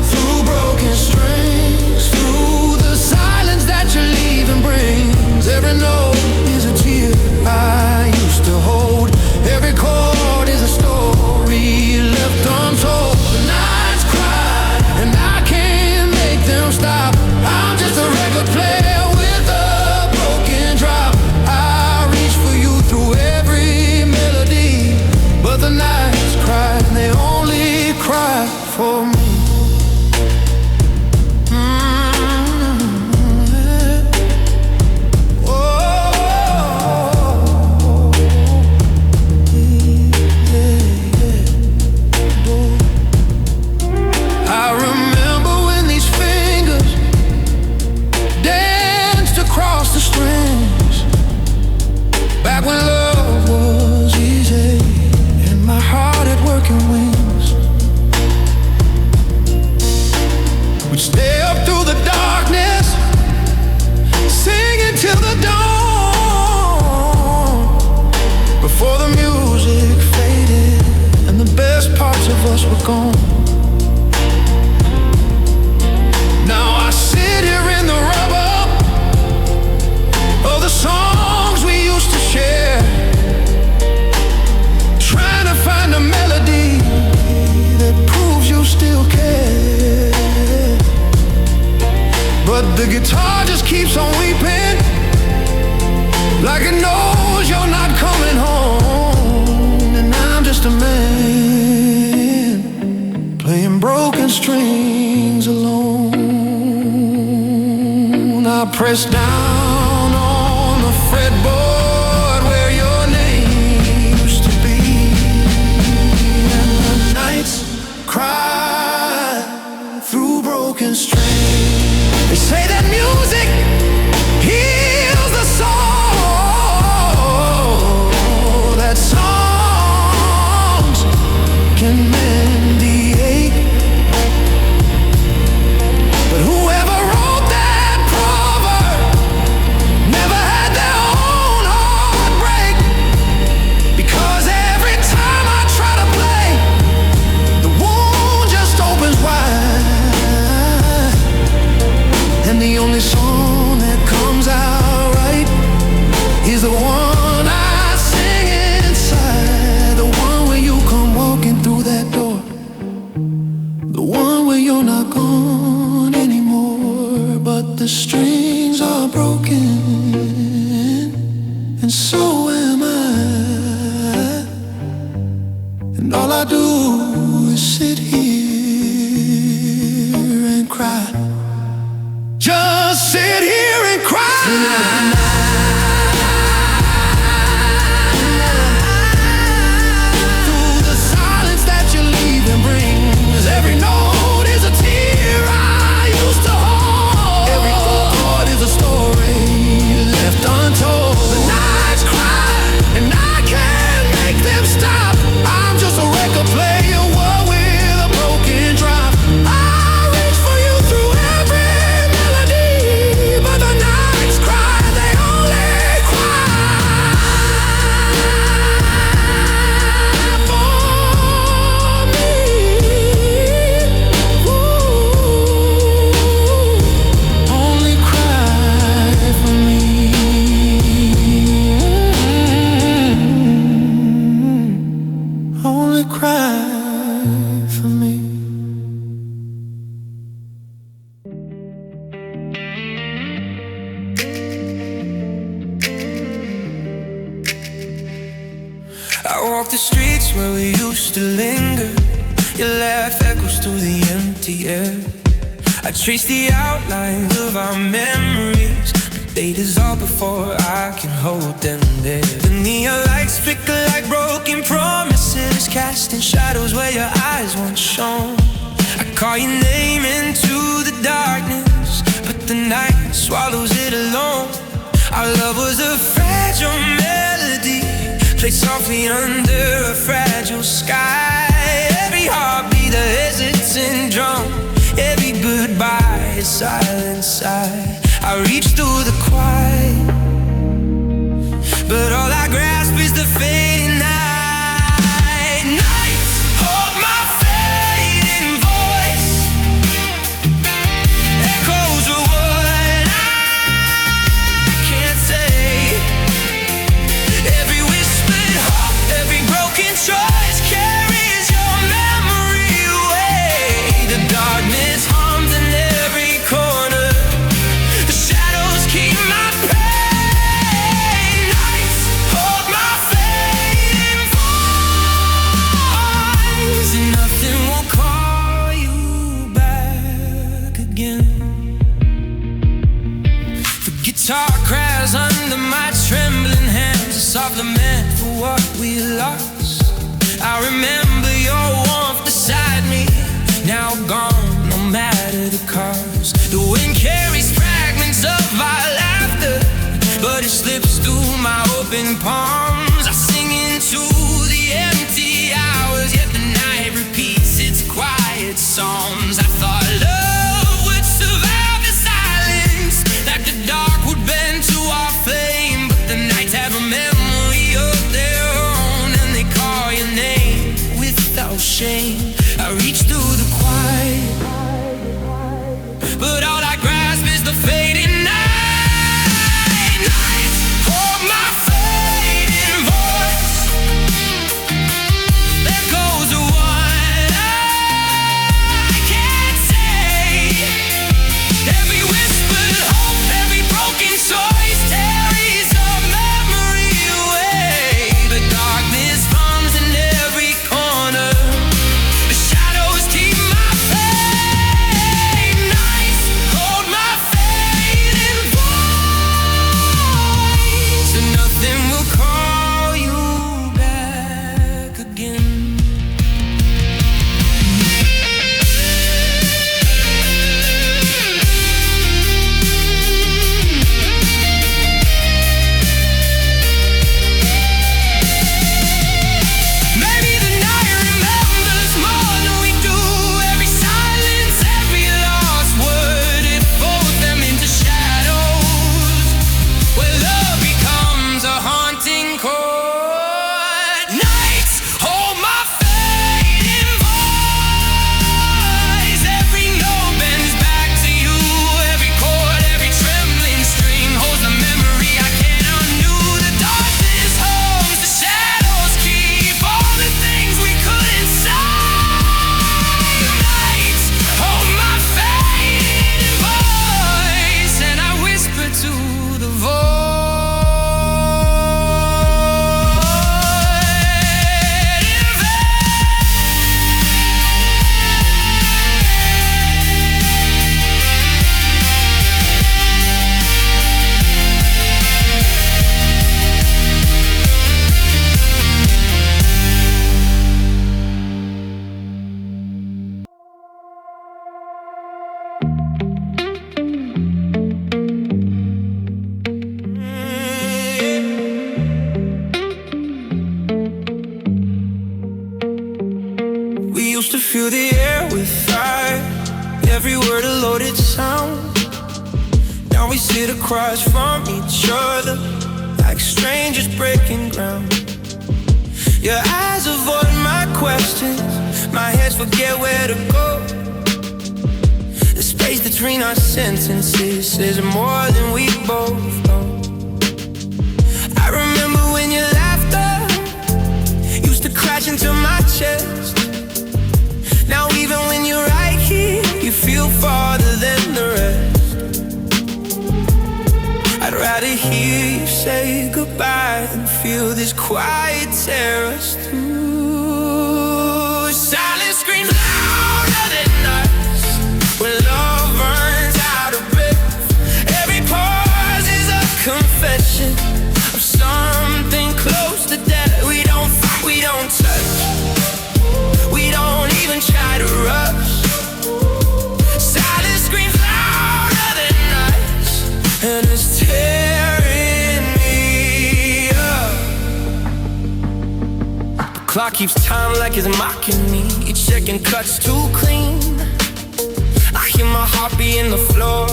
through broken strings, through the silence that you're leaving brings. Every note is a tear I used to hold, every chord is a story left untold. The nights cry and I can't make them stop. I'm just a record player with a broken drop. I reach for you through every melody, but the nights cry and they only cry for me. I remember when these fingers danced across the strings, back when love was easy and my heart had working wings. We'd stay up through the darkness, singing till the dawn, before the music faded and the best parts of us were gone. Now I sit here in the rubber of the songs we used to share, trying to find a melody that proves you still care. But the guitar just keeps on weeping, like it knows you're not coming home. And I'm just a man playing broken strings alone. I press down on the fretboard where your name used to be, and the nights cry through broken strings. They say that music And the only song that comes out right is the one I sing inside. The one where you come walking through that door, the one where you're not gone anymore, but the strings are broken, and so am I. And all I do is sit here and cry. Just sit here and cry. Through the silence that you're leaving brings, every note is a tear I used to hold. Every chord is a story left untold. The nights cry and I can't make them stop. I'm just a record player, what with a broken drop. I reach for you through every melody, but the nights cry, they only cry for me. Ooh, only cry for me. Only cry for me. I walk the streets where we used to linger. Your laugh echoes through the empty air. I trace the outlines of our memories, but they dissolve before I can hold them there. The neon lights flicker like broken promises, casting shadows where your eyes once shone. I call your name into the darkness, but the night swallows it alone. Our love was a fragile melody, played softly under a fragile sky. Every heartbeat a hesitant drum, every goodbye a silent sigh. I reach through the quiet, but all I grasp is the fading night. Nights hold my fading voice, echoes of what I can't say. Every whispered hope, every broken choice carries your memory away. The darkness hums in every corner, the shadows keep my pain. Nights hold my fading voice, and nothing will call you back again. The guitar cries under my trembling hands, a soft lament for what we lost. I remember your warmth beside me, now gone, no matter the cost. The wind carries fragments of our laughter, but it slips through my open palms. I sing into the empty hours, yet the night repeats its quiet songs. I thought love would survive the silence, that the dark would bend to our flame, but the nights have a memory of their own, and they call your name without shame. I reach through the quiet, but all I grasp Now we sit across from each other like strangers breaking ground. Your eyes avoid my questions, my hands forget where to go. The space between our sentences says more than we both know. I remember when your laughter used to crash into my chest. Now even when you're right here, you feel farther than the rest. I'd rather hear you say goodbye than feel this quiet tear us through. Silence screams louder than us when love runs out of breath. Every pause is a confession of something close to death. We don't fight, we don't touch, we don't even try to rush. Silence screams louder than us, and it's tearing me up. The clock keeps time like it's mocking me. Each second cuts too clean. I hear my heart beating the floor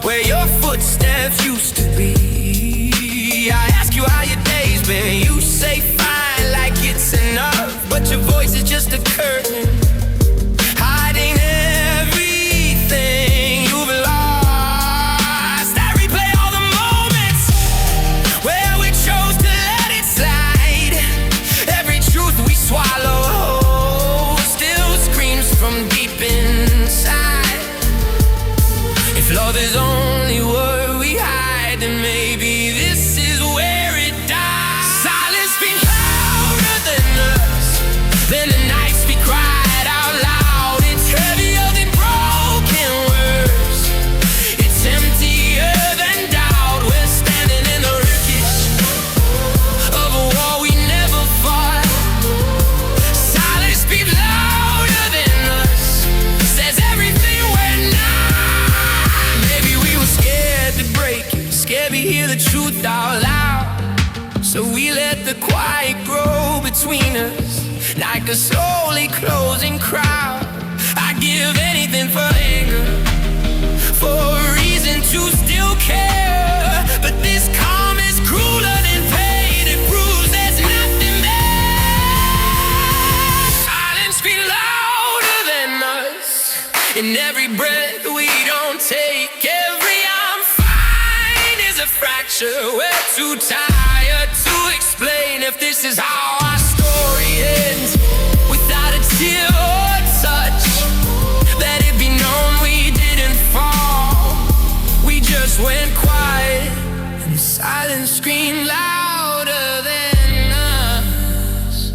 where your footsteps used to be. I ask you how your day's been, you say fine like it's enough, but your voice is just a curtain hiding everything you've lost. I replay all the moments where we chose to let it slide. Every truth we swallow still screams from deep inside. If love is only what we hide, then maybe this is where it dies. Silence speaks louder than us, than the nights we cried out loud. It's heavier than broken words, it's emptier than doubt. We're standing in the wreckage of a war we never fought. Silence speaks louder than us, says everything we're not. Maybe we were scared to break it, scared to hear the truth out loud. So we let the quiet grow between us like a slowly closing crowd. I give anything for anger, for a reason to still care. But this calm is crueler than pain. It proves there's nothing there. Silence speaks louder than us. In every breath we don't take, every I'm fine is a fracture. We're too tired to explain if this is how our story ends. Without a tear or touch, let it be known we didn't fall. We just went quiet, and silence screamed louder than us.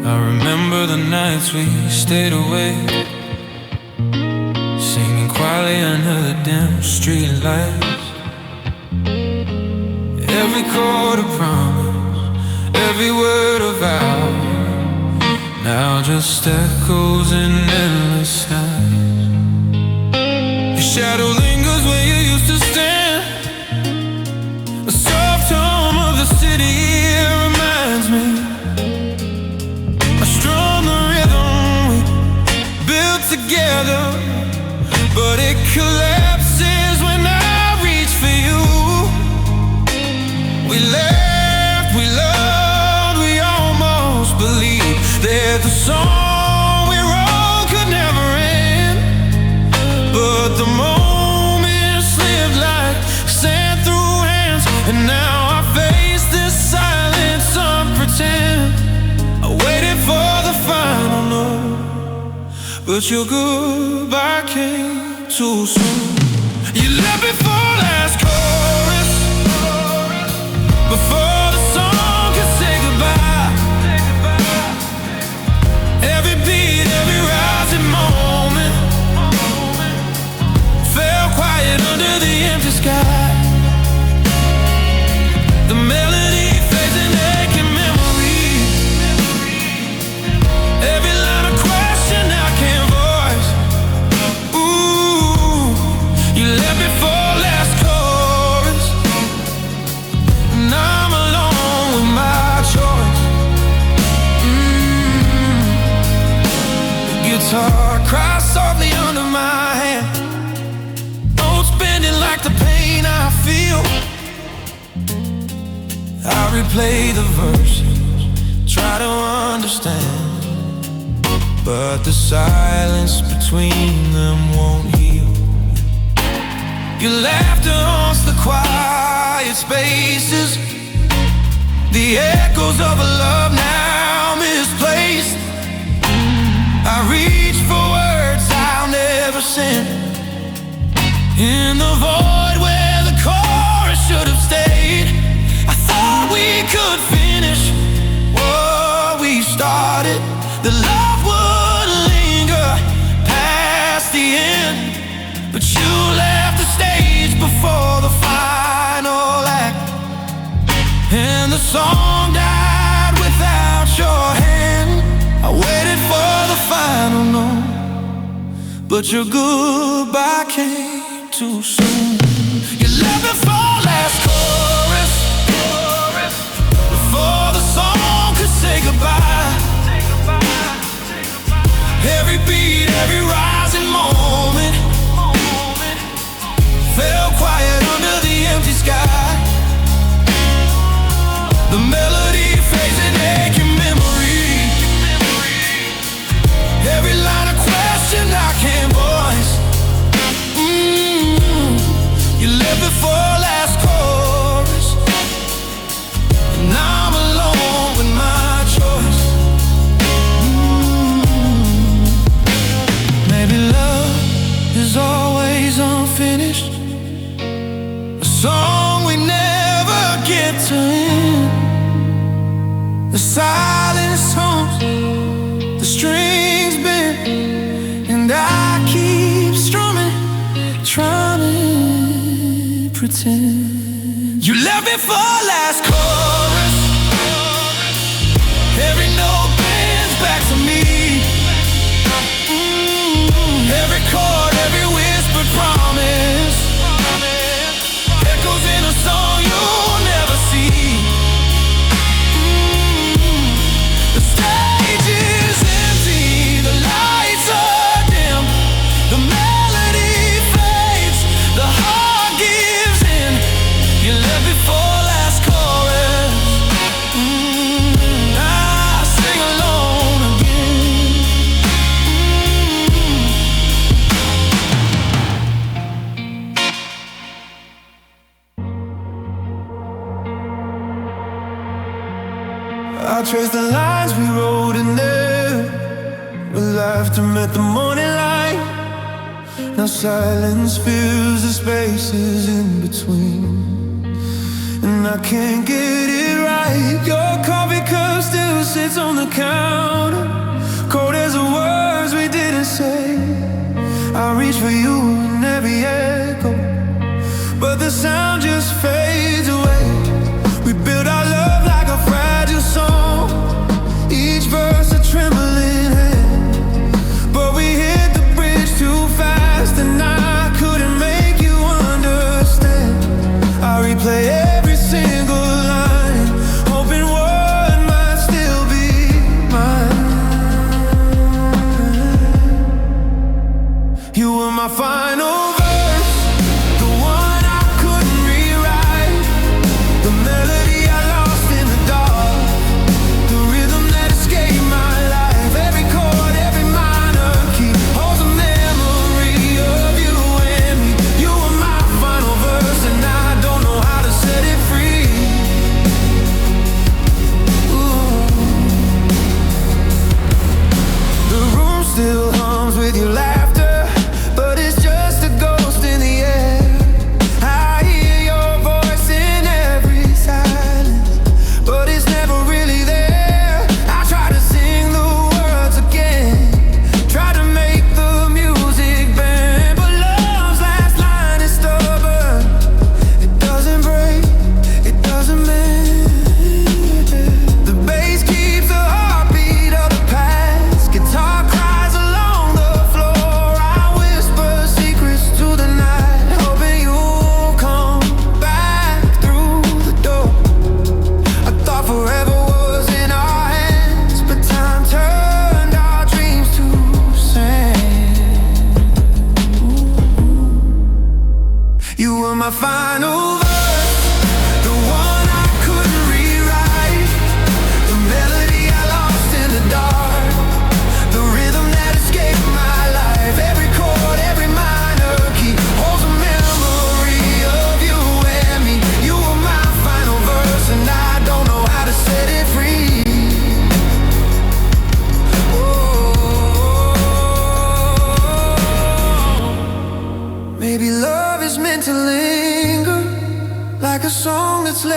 I remember the nights we stayed awake, singing quietly under the dim street lights. Every chord a promise, every word a vow, now just echoes in endless sighs. Your shadow lingers where you used to stand. The soft hum of the city reminds me together, but it collapses when I reach for you. We laughed, we loved, we almost believed that the song we wrote could never end. But the moment slipped like sand through hands, and now I face this silence unpretend. I waited for the final note, but your goodbye came too soon. You left before last chorus, before the song could say goodbye. Every beat, every rising moment fell quiet under the empty sky. The melody fades in aching memory. Every line of question I can't voice. Ooh, you left before last guitar cries softly under my hand, notes bending like the pain I feel. I replay the verses, try to understand, but the silence between them won't heal. Your laughter haunts the quiet spaces, the echoes of a love now misplaced. I reach for words I'll never send, in the void where the chorus should have stayed. I thought we could finish what we started, the love would linger past the end, but you left the stage before the final act, and the song died without your hand. I waited for the final note, but your goodbye came too soon. You left me for last chorus, before the song could say goodbye. Every beat, every rising moment fell quiet under the empty sky. The melody fades in aching memory, every line a question I can't voice. You left before last chorus, and I'm alone with my choice. Maybe love is always unfinished, a song we never get to end. The silence haunts, the strings bend, and I keep strumming, trying to pretend. You left me for last chorus, every note bends back to me, every chord, every whispered promise echoes in a song you'll never see. The stage is empty, the lights are dim, the melody fades, the heart gives in. You left before last chorus, I sing alone again. I trace the lines we wrote in there, where laughter met the morning light. Now silence fills the spaces in between, and I can't get it right. Your coffee cup still sits on the counter, cold as the words we didn't say. I reach for you in every echo, but the sound just fades away. We build our love like a fragile song, each verse a trembling hand, but we hit the bridge too fast, and I couldn't make you understand. I replay every single line, hoping what might still be mine. You were my final verse, the one I couldn't rewrite.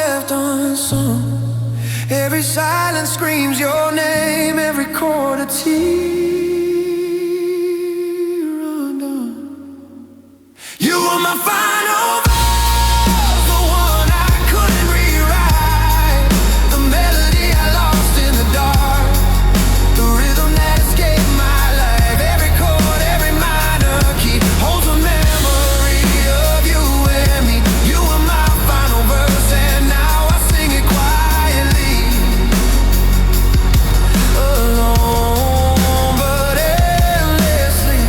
left unsung. Every silence screams your name, every chord a tear undone. You were my final vows, the one I couldn't rewrite, the melody I lost in the dark, the rhythm that escaped my life. Every chord, every minor key holds a memory of you and me. You were my final verse, and now I sing it quietly, alone but endlessly.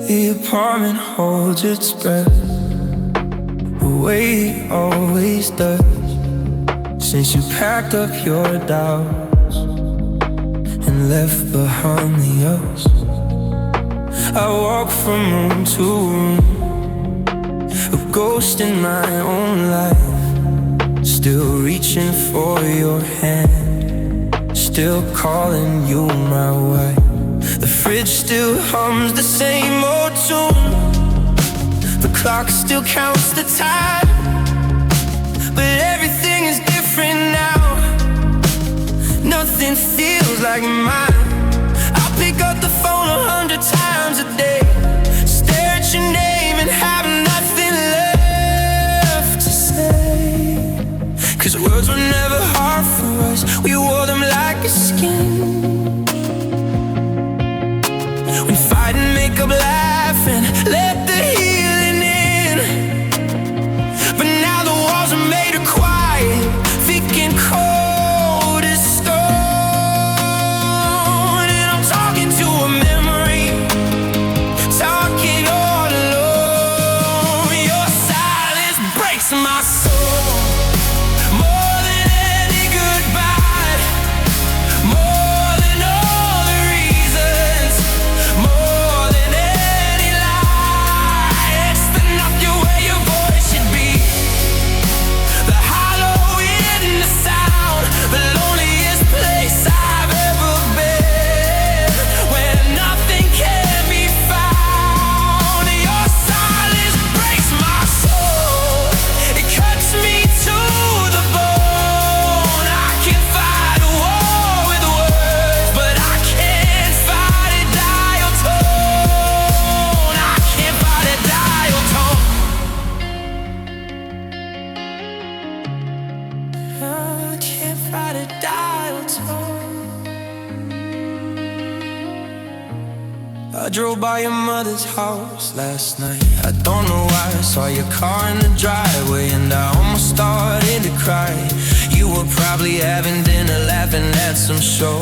The apartment holds its breath, the way it always does, since you packed up your doubts and left behind the others. I walk from room to room, a ghost in my own life, still reaching for your hand, still calling you my wife. The fridge still hums the same old tune, the clock still counts the time, but everything is different now. Nothing feels like mine. I'll pick up the phone 100 times a day, stare at your name and have nothing left to say. 'Cause words were never hard for us, we wore them like a skin. When fighting, make up, laugh, and let the healing in. But now the walls are made of quiet, thick and cold as stone. And I'm talking to a memory, talking all alone. Your silence breaks my soul, more than any goodbye, more than all the reasons, more than any lie. It's the knock you where your voice should be, the hollow in the sound, the loneliest place I've ever been, where nothing can be found. Your silence breaks my soul, it cuts me to the bone. I can fight a war with words, but I can't fight a dial tone. I can't fight a dial tone. I can't fight a dial tone. I drove by your mother's house last night. I don't know why I saw your car in the driveway, and I almost started to cry. You were probably having dinner, laughing at some show,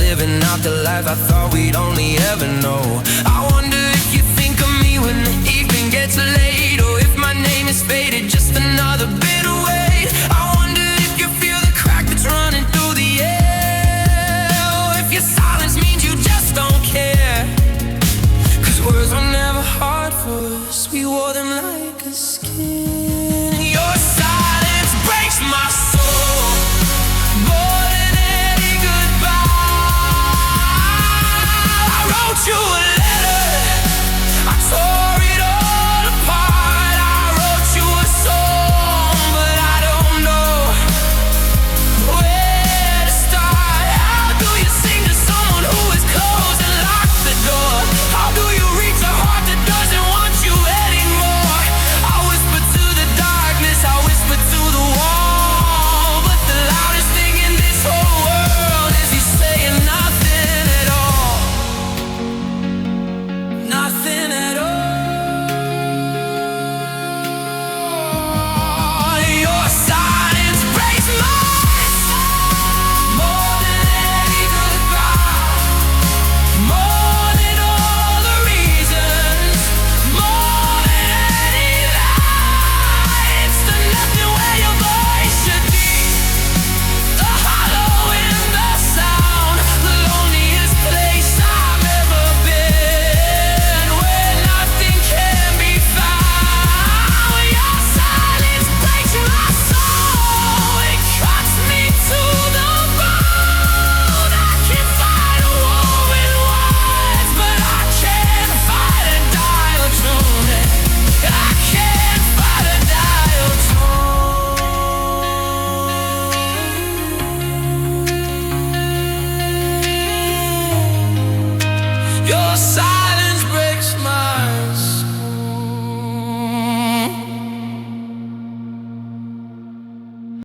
living out the life I thought we'd only ever know. I wonder if you think of me when the evening gets late, or if my name is faded, just another bit away. I wonder if you feel the crack that's running through the air, or if your silence means you just don't care. 'Cause words were never hard for us, we wore them like a skin.